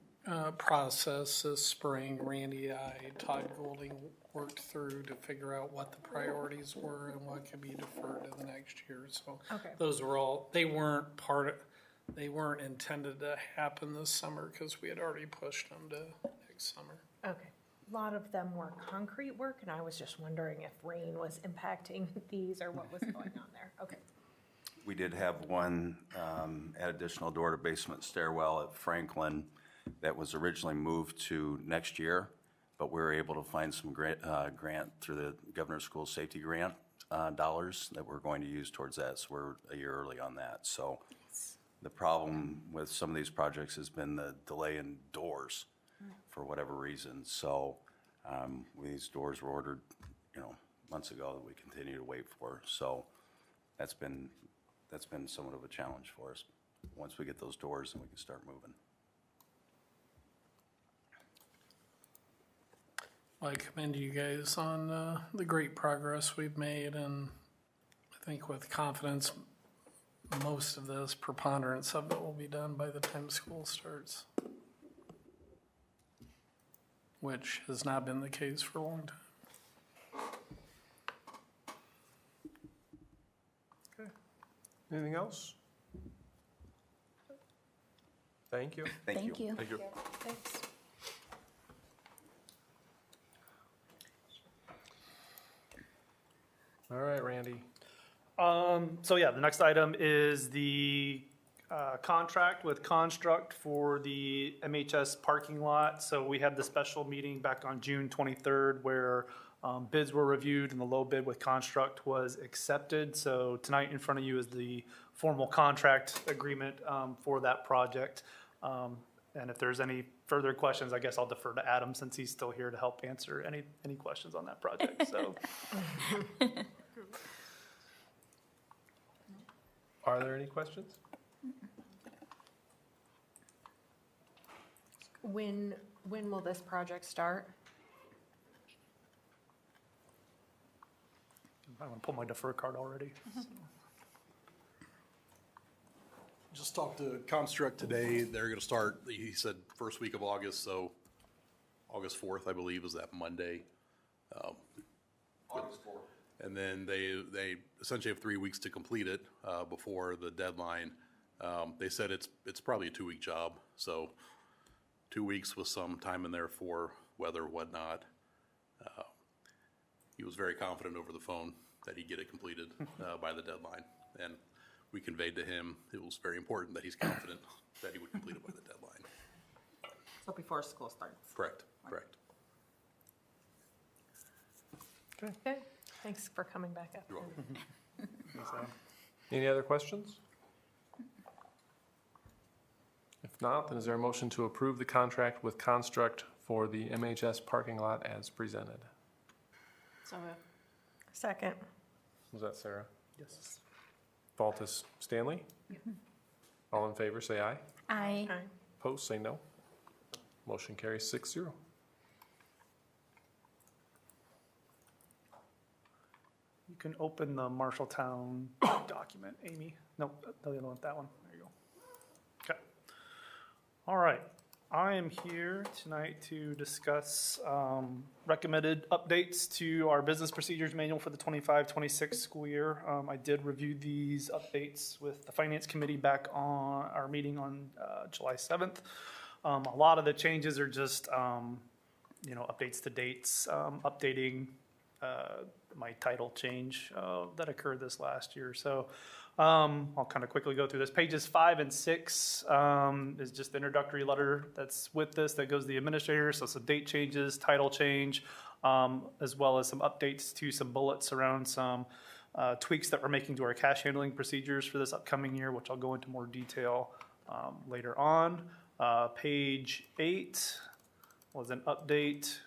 process this spring, Randy, Todd Golding worked through to figure out what the priorities were and what could be deferred to the next year. So those were all, they weren't intended to happen this summer because we had already pushed them to next summer. Okay. A lot of them were concrete work, and I was just wondering if rain was impacting these or what was going on there. Okay. We did have one add additional door to basement stairwell at Franklin that was originally moved to next year, but we were able to find some grant through the Governor's School Safety Grant dollars that we're going to use towards that, so we're a year early on that. So the problem with some of these projects has been the delay in doors for whatever reason. So these doors were ordered, months ago that we continue to wait for. So that's been somewhat of a challenge for us. Once we get those doors, then we can start moving. I commend you guys on the great progress we've made, and I think with confidence most of this preponderance of it will be done by the time school starts, which has not been the case for a long time. Okay. Anything else? Thank you. Thank you. Thank you. Thanks. All right, Randy. So yeah, the next item is the contract with Construct for the MHS parking lot. So we had the special meeting back on June 23rd where bids were reviewed and the low bid with Construct was accepted. So tonight in front of you is the formal contract agreement for that project. And if there's any further questions, I guess I'll defer to Adam since he's still here to help answer any questions on that project. So. Are there any questions? When will this project start? I want to pull my defer card already. Just talked to Construct today. They're going to start, he said, first week of August, so August 4th, I believe, is that Monday. August 4th. And then they essentially have 3 weeks to complete it before the deadline. They said it's probably a 2-week job, so 2 weeks with some time in there for weather, whatnot. He was very confident over the phone that he'd get it completed by the deadline. And we conveyed to him it was very important that he's confident that he would complete it by the deadline. So before school starts? Correct, correct. Okay. Good. Thanks for coming back up. You're welcome. Any other questions? If not, then is there a motion to approve the contract with Construct for the MHS parking lot as presented? So moved. Second. Was that Sarah? Yes. Baltus Stanley? All in favor, say aye. Aye. Opposed, say no. Motion carries 6-0. You can open the Marshalltown document, Amy. No, you don't want that one. There you go. Okay. All right. I am here tonight to discuss recommended updates to our business procedures manual for the 25-26 school year. I did review these updates with the finance committee back on our meeting on July 7th. A lot of the changes are just, updates to dates, updating my title change that occurred this last year. So I'll kind of quickly go through this. Pages 5 and 6 is just the introductory letter that's with this that goes to the administrator. So some date changes, title change, as well as some updates to some bullets around some tweaks that we're making to our cash handling procedures for this upcoming year, which I'll go into more detail later on. Page 8 was an update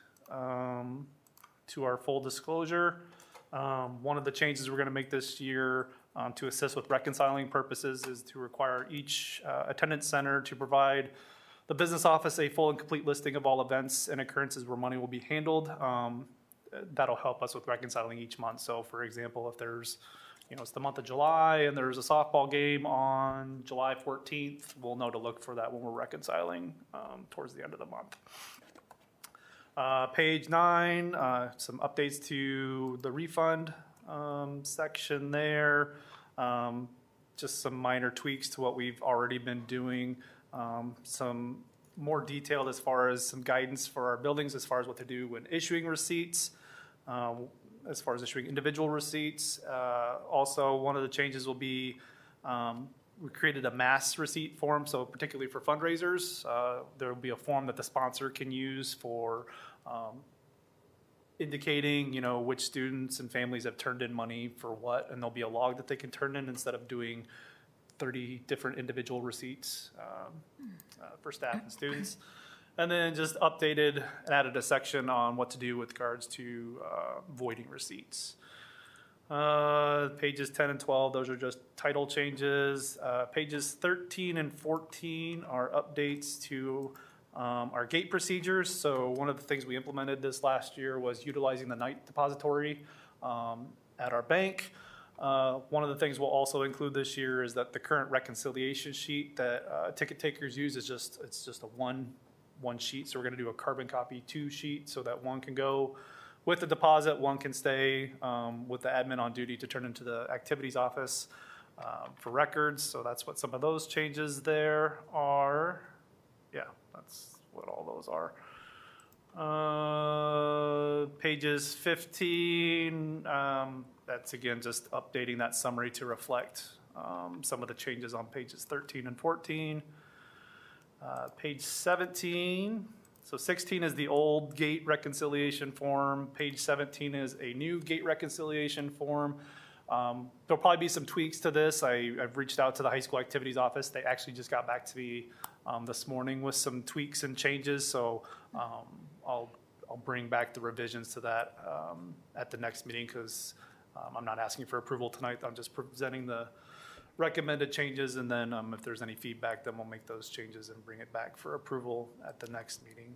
to our full disclosure. One of the changes we're going to make this year to assist with reconciling purposes is to require each attendance center to provide the business office a full and complete listing of all events and occurrences where money will be handled. That'll help us with reconciling each month. So for example, if there's, it's the month of July and there's a softball game on July 14th, we'll know to look for that when we're reconciling towards the end of the month. Page 9, some updates to the refund section there. Just some minor tweaks to what we've already been doing. Some more detailed as far as some guidance for our buildings as far as what to do when issuing receipts, as far as issuing individual receipts. Also, one of the changes will be we created a mass receipt form, so particularly for fundraisers, there will be a form that the sponsor can use for indicating, which students and families have turned in money for what, and there'll be a log that they can turn in instead of doing 30 different individual receipts for staff and students. And then just updated and added a section on what to do with regards to voiding receipts. Pages 10 and 12, those are just title changes. Pages 13 and 14 are updates to our gate procedures. So one of the things we implemented this last year was utilizing the night depository at our bank. One of the things we'll also include this year is that the current reconciliation sheet that ticket takers use is just a one sheet. So we're going to do a carbon copy 2 sheet so that one can go with the deposit, one can stay with the admin on duty to turn into the activities office for records. So that's what some of those changes there are. Yeah, that's what all those are. Pages 15, that's again just updating that summary to reflect some of the changes on pages 13 and 14. Page 17, so 16 is the old gate reconciliation form. Page 17 is a new gate reconciliation form. There'll probably be some tweaks to this. I've reached out to the high school activities office. They actually just got back to me this morning with some tweaks and changes. So I'll bring back the revisions to that at the next meeting, because I'm not asking for approval tonight. I'm just presenting the recommended changes, and then if there's any feedback, then we'll make those changes and bring it back for approval at the next meeting.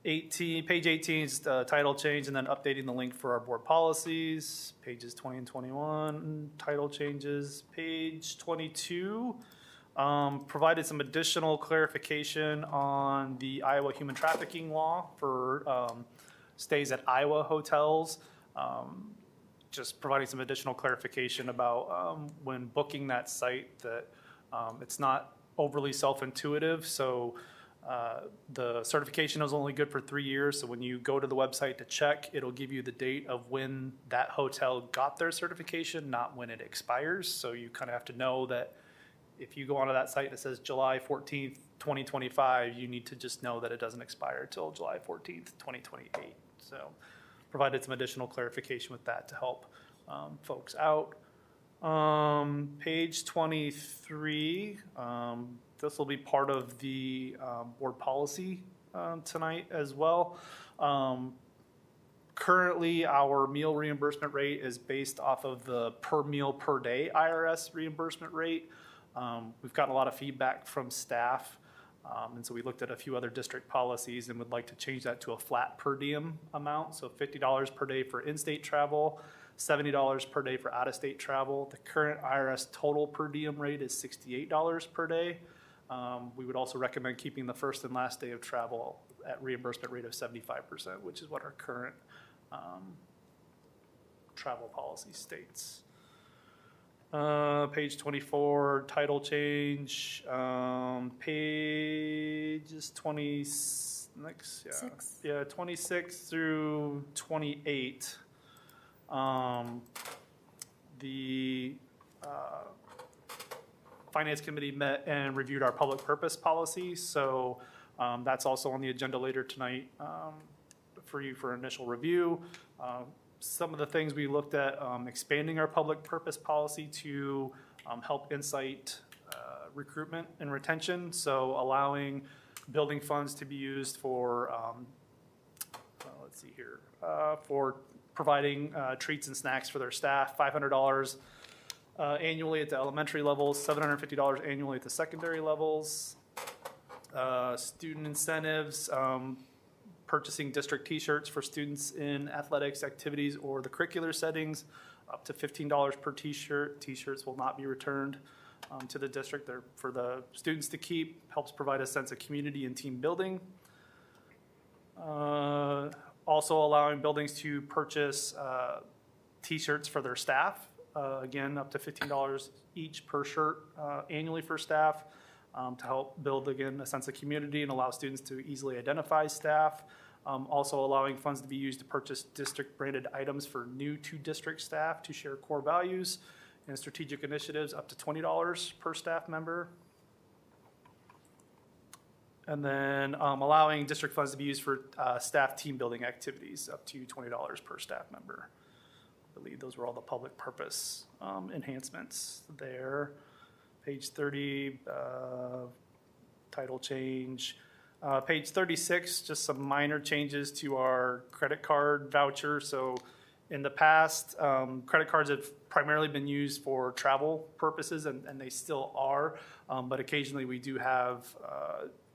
Page 18 is the title change, and then updating the link for our board policies. Pages 20 and 21, title changes. Page 22, provided some additional clarification on the Iowa human trafficking law for stays at Iowa hotels. Just providing some additional clarification about when booking that site, that it's not overly self-intuitive. So the certification is only good for 3 years. So when you go to the website to check, it'll give you the date of when that hotel got their certification, not when it expires. So you kind of have to know that if you go onto that site that says July 14th, 2025, you need to just know that it doesn't expire till July 14th, 2028. So provided some additional clarification with that to help folks out. Page 23, this will be part of the board policy tonight as well. Currently, our meal reimbursement rate is based off of the per meal per day IRS reimbursement rate. We've gotten a lot of feedback from staff. And so we looked at a few other district policies and would like to change that to a flat per diem amount. So $50 per day for in-state travel, $70 per day for out-of-state travel. The current IRS total per diem rate is $68 per day. We would also recommend keeping the first and last day of travel at reimbursement rate of 75%, which is what our current travel policy states. Page 24, title change. Pages 26, yeah, 26 through 28. The Finance Committee met and reviewed our public purpose policy. So that's also on the agenda later tonight for you for initial review. Some of the things we looked at, expanding our public purpose policy to help incite recruitment and retention. So allowing building funds to be used for, let's see here, for providing treats and snacks for their staff, $500 annually at the elementary levels, $750 annually at the secondary levels. Student incentives, purchasing district t-shirts for students in athletics activities or the curricular settings, up to $15 per t-shirt. T-shirts will not be returned to the district. They're for the students to keep, helps provide a sense of community and team building. Also allowing buildings to purchase t-shirts for their staff, again, up to $15 each per shirt annually for staff, to help build, again, a sense of community and allow students to easily identify staff. Also allowing funds to be used to purchase district branded items for new to district staff to share core values and strategic initiatives, up to $20 per staff member. And then allowing district funds to be used for staff team building activities, up to $20 per staff member. I believe those were all the public purpose enhancements there. Page 30, title change. Page 36, just some minor changes to our credit card voucher. So in the past, credit cards have primarily been used for travel purposes, and they still are, but occasionally we do have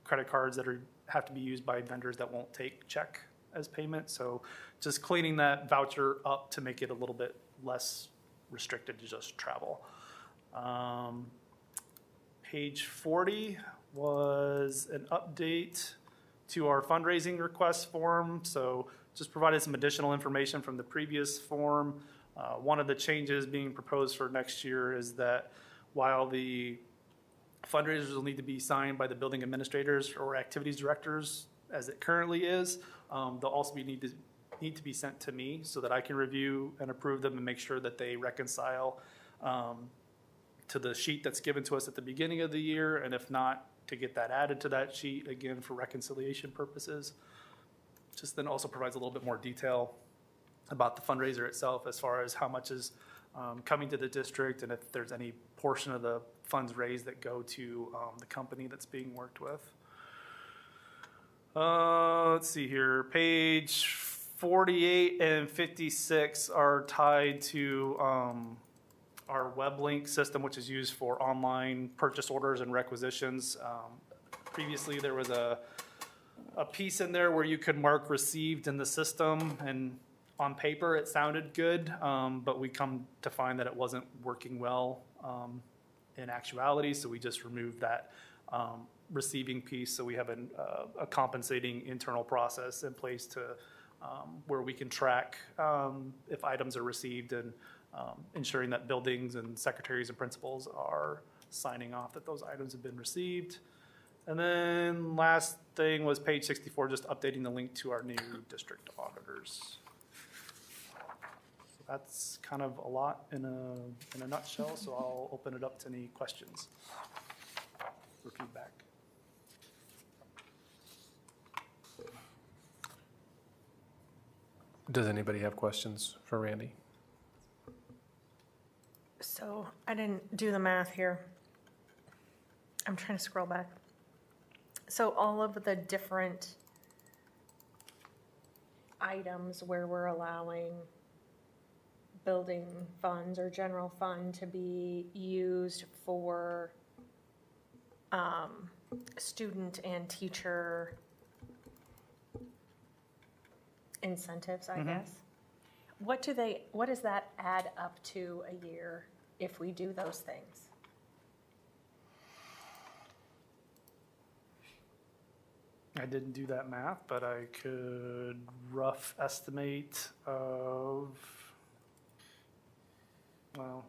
credit cards that have to be used by vendors that won't take check as payment. So just cleaning that voucher up to make it a little bit less restricted to just travel. Page 40 was an update to our fundraising request form. So just provided some additional information from the previous form. One of the changes being proposed for next year is that while the fundraisers will need to be signed by the building administrators or activities directors as it currently is, they'll also need to be sent to me so that I can review and approve them and make sure that they reconcile to the sheet that's given to us at the beginning of the year, and if not, to get that added to that sheet again for reconciliation purposes. Just then also provides a little bit more detail about the fundraiser itself as far as how much is coming to the district and if there's any portion of the funds raised that go to the company that's being worked with. Let's see here, page 48 and 56 are tied to our web link system, which is used for online purchase orders and requisitions. Previously, there was a piece in there where you could mark received in the system, and on paper it sounded good, but we come to find that it wasn't working well in actuality, so we just removed that receiving piece. So we have a compensating internal process in place to where we can track if items are received and ensuring that buildings and secretaries and principals are signing off that those items have been received. And then last thing was page 64, just updating the link to our new district auditors. So that's kind of a lot in a nutshell, so I'll open it up to any questions or feedback. Does anybody have questions for Randy? So I didn't do the math here. I'm trying to scroll back. So all of the different items where we're allowing building funds or general fund to be used for student and teacher incentives, I guess. What does that add up to a year if we do those things? I didn't do that math, but I could rough estimate of, well,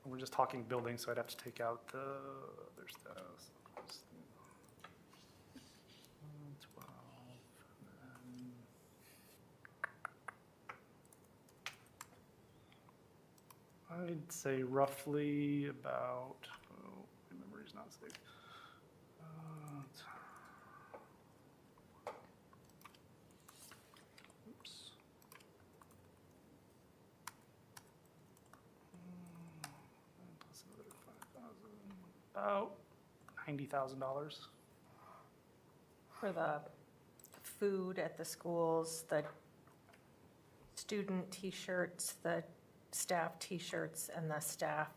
we're just talking buildings, so I'd have to take out the, there's the 12, and then I'd say roughly about, oh, my memory's not safe. About $90,000. For the food at the schools, the student t-shirts, the staff t-shirts, and the staff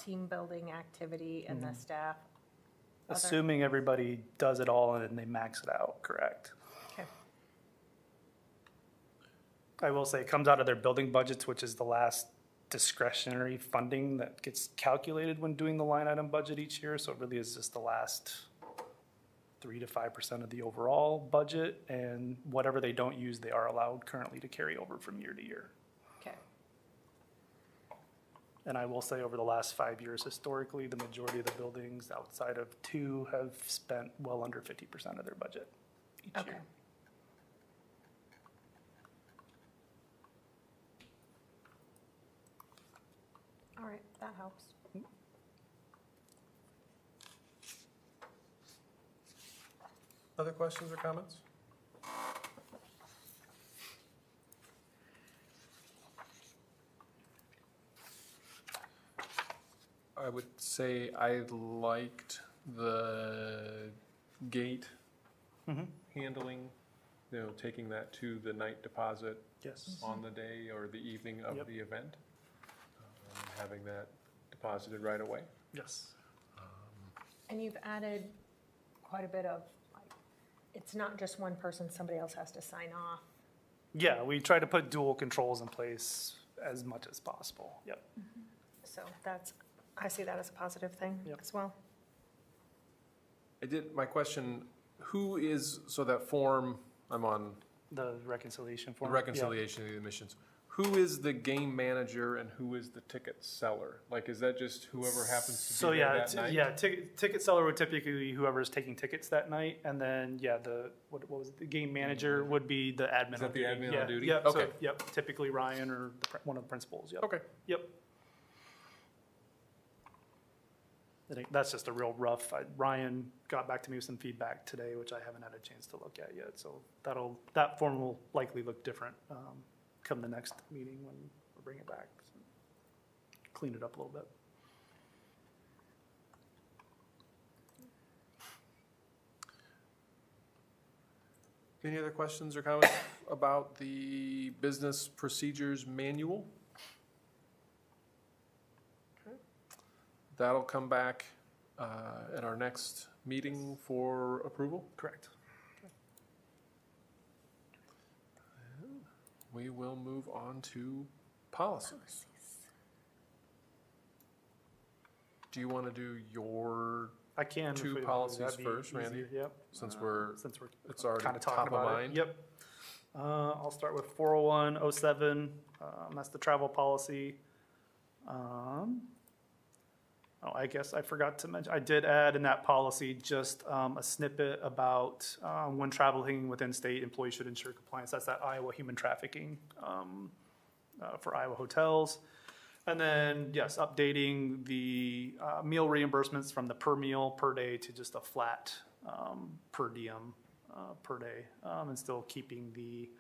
team building activity, and the staff. Assuming everybody does it all and they max it out, correct? Okay. I will say it comes out of their building budgets, which is the last discretionary funding that gets calculated when doing the line item budget each year. So it really is just the last 3 to 5% of the overall budget, and whatever they don't use, they are allowed currently to carry over from year to year. Okay. And I will say over the last 5 years, historically, the majority of the buildings outside of 2 have spent well under 50% of their budget each year. All right, that helps. Other questions or comments? I would say I liked the gate handling, taking that to the night deposit on the day or the evening of the event, having that deposited right away. Yes. And you've added quite a bit of it's not just one person, somebody else has to sign off. Yeah, we try to put dual controls in place as much as possible. Yep. So I see that as a positive thing as well. My question, so that form, I'm on The reconciliation the form. reconciliation of the admissions. Who is the game manager and who is the ticket seller? Like, is that just whoever happens to So be there that night? yeah, ticket seller would typically be whoever is taking tickets that night, and then what was it? The game manager would be the admin. Is that on the duty. admin Yeah, on duty? Yep. Okay. So, yep. Typically Ryan or one of the principals. Yep. Okay. Yep. I think that's just a real rough. Ryan got back to me with some feedback today, which I haven't had a chance to look at yet. So that form will likely look different come the next meeting when we bring it back. So clean it up a little bit. Any other questions or comments about the business procedures manual? Okay. That'll come back at our next meeting for approval? Correct. We will move on to policies. Do you want to do your I can. two if policies that'd be first, Randy? easier. Yep. Since it's already kind of top talking of about mind. it. Yep. I'll start with 40107. That's the travel policy. I guess I forgot to mention, I did add in that policy just a snippet about when traveling within state, employees should ensure compliance. That's that Iowa human trafficking for Iowa hotels. And then, yes, updating the meal reimbursements from the per meal per day to just a flat per diem per day, and still keeping the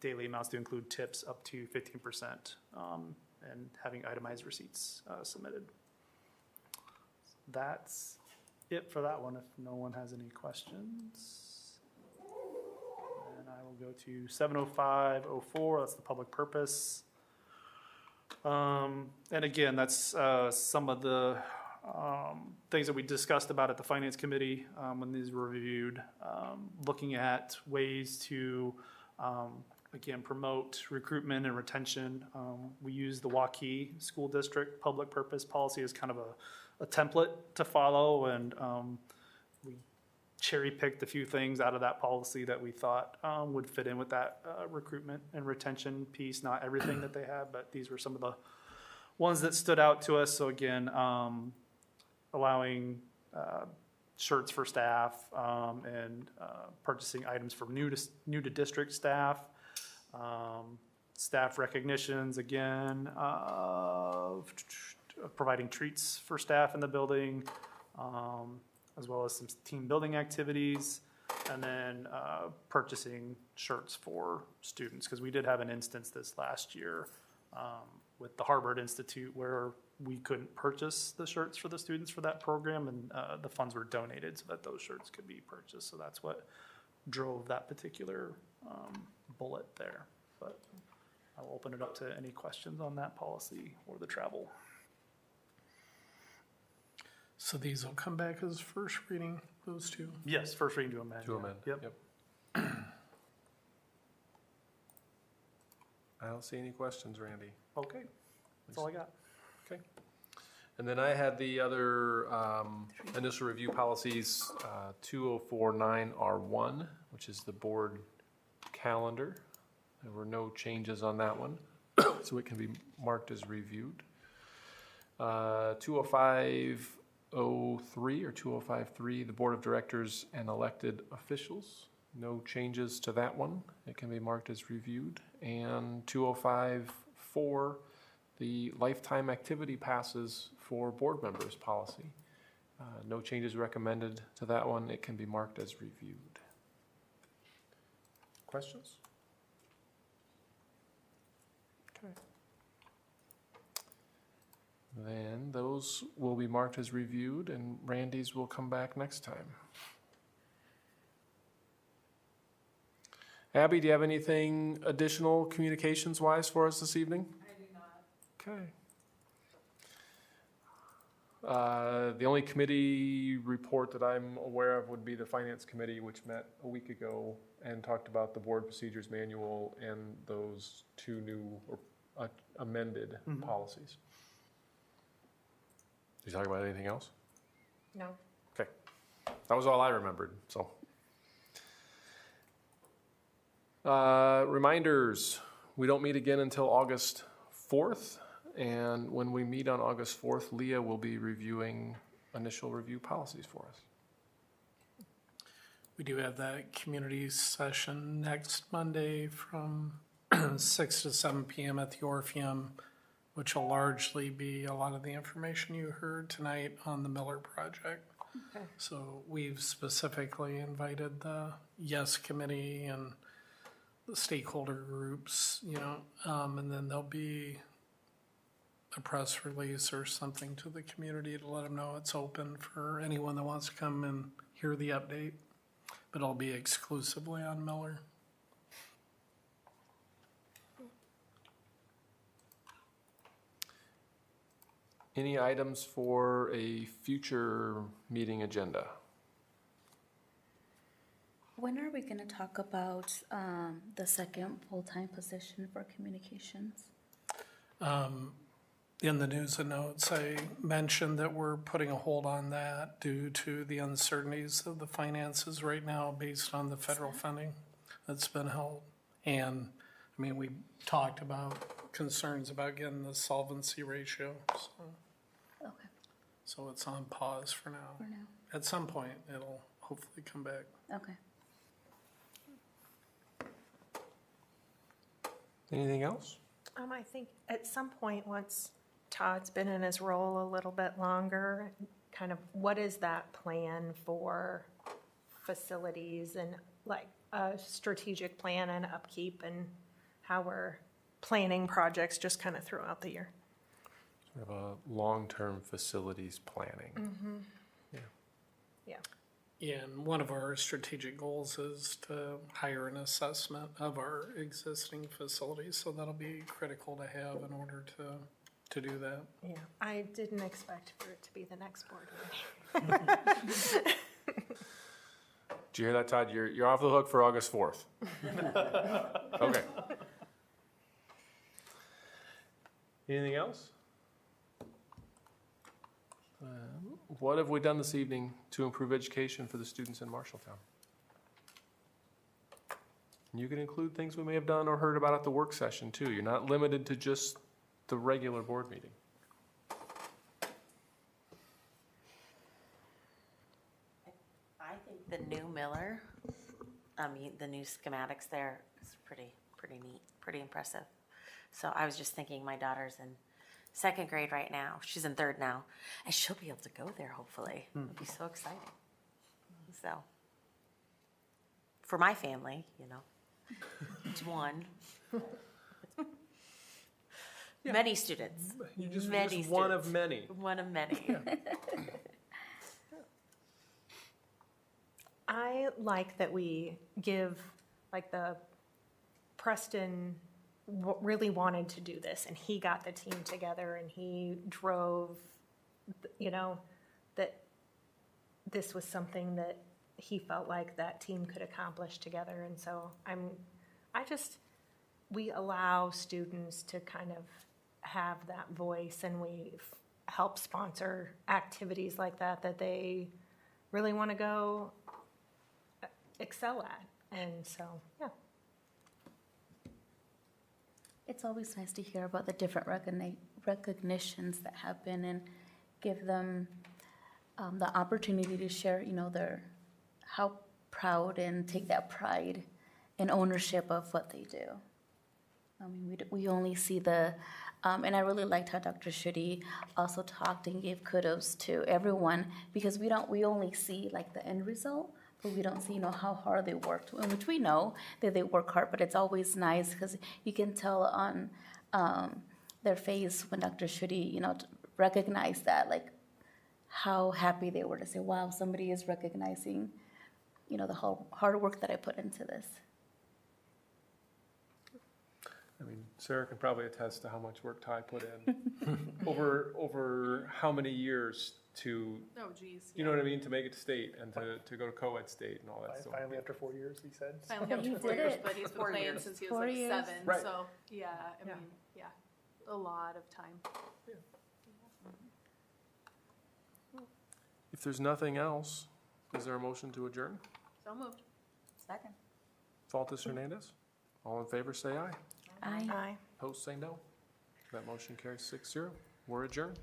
daily amounts to include tips up to 15%, and having itemized receipts submitted. That's it for that one, if no one has any questions. And I will go to 70504, that's the public purpose. And again, that's some of the things that we discussed about at the Finance Committee when these were reviewed, looking at ways to, again, promote recruitment and retention. We use the Waukee School District public purpose policy as kind of a template to follow, and we cherry-picked a few things out of that policy that we thought would fit in with that recruitment and retention piece. Not everything that they have, but these were some of the ones that stood out to us. So again, allowing shirts for staff and purchasing items from new to district staff, staff recognitions again, providing treats for staff in the building, as well as some team building activities, and then purchasing shirts for students, because we did have an instance this last year with the Harvard Institute where we couldn't purchase the shirts for the students for that program, and the funds were donated so that those shirts could be purchased. So that's what drove that particular bullet there. But I'll open it up to any questions on that policy or the travel. So these will come back as first reading, those two? Yes, first reading to amend. To amend. Yep. I don't see any questions, Randy. Okay, that's all I got. Okay. And then I had the other initial review policies, 2049R1, which is the board calendar. There were no changes on that one, so it can be marked as reviewed. 20503 or 2053, the board of directors and elected officials. No changes to that one. It can be marked as reviewed. And 2054, the lifetime activity passes for board members policy. No changes recommended to that one. It can be marked as reviewed. Questions? Okay. Then those will be marked as reviewed, and Randy's will come back next time. Abby, do you have anything additional communications-wise for us this evening? I do not. Okay. The only committee report that I'm aware of would be the Finance Committee, which met a week ago and talked about the Board Procedures Manual and those two new or amended policies. Did you talk about anything else? No. Okay. That was all I remembered, so. Reminders, we don't meet again until August 4th. And when we meet on August 4th, Leah will be reviewing initial review policies for us. We do have that community session next Monday from 6 to 7 p.m. at the Orpheum, which will largely be a lot of the information you heard tonight on the Miller project. Okay. So we've specifically invited the YES committee and the stakeholder groups, and then there'll be a press release or something to the community to let them know it's open for anyone that wants to come and hear the update, but it'll be exclusively on Miller. Any items for a future meeting agenda? When are we going to talk about the second full-time position for communications? In the news and notes, I mentioned that we're putting a hold on that due to the uncertainties of the finances right now based on the federal funding that's been held. And, we talked about concerns about getting the solvency ratio, so. Okay. So it's on pause for now. For now. At some point, it'll hopefully come back. Okay. Anything else? I think at some point, once Todd's been in his role a little bit longer, kind of what is that plan for facilities and like a strategic plan and upkeep and how we're planning projects just kind of throughout the year? Sort of a long-term facilities planning. Mm-hmm. Yeah. Yeah, and one of our strategic goals is to hire an assessment of our existing facilities, so that'll be critical to have in order to do that. Yeah, I didn't expect for it to be the next board meeting. Did you hear that, Todd? You're off the hook for August 4th. Okay. Anything else? What have we done this evening to improve education for the students in Marshalltown? You can include things we may have done or heard about at the work session too. You're not limited to just the regular board meeting. I think the new Miller, the new schematics there is pretty neat, pretty impressive. So I was just thinking my daughter's in second grade right now. She's in third now, and she'll be able to go there hopefully. It'll be so exciting. So for my family, it's one. Yeah. Many students. You just Many one of students. many. One of many. I like that we give, like the Preston really wanted to do this and he got the team together and he drove, that this was something that he felt like that team could accomplish together. And so we allow students to kind of have that voice and we help sponsor activities like that they really want to go excel at. And so, yeah. It's always nice to hear about the different recognitions that happen and give them the opportunity to share, how proud and take that pride and ownership of what they do. We only see and I really liked how Dr. Schutte also talked and gave kudos to everyone because we only see like the end result, but we don't see, how hard they worked, which we know that they work hard, but it's always nice because you can tell on their face when Dr. Schutte, recognized that, like how happy they were to say, wow, somebody is recognizing, the whole hard work that I put into this. I mean, Sarah can probably attest to how much work Ty put in over how many years to, Oh, geez. you know what I mean, to make it to state and to go to co-ed state and all that stuff. Finally, after 4 years, he said. Finally, Yeah, after he 4 did years, it. but he's been 4 playing years. since he was 4 like years. 7. Right. So, yeah, I mean, yeah, a lot of time. If there's nothing else, is there a motion to adjourn? So moved. Second. Faltis Hernandez? All in favor, say aye. Aye. Opposed, say no. That motion carries 6-0. We're adjourned.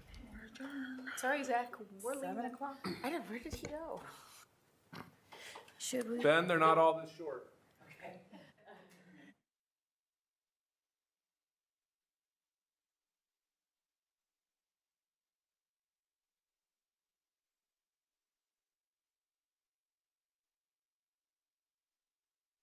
Sorry, Zach, we're leaving. 7 o'clock. I know, where did he go? Should we? Ben, they're not all this short.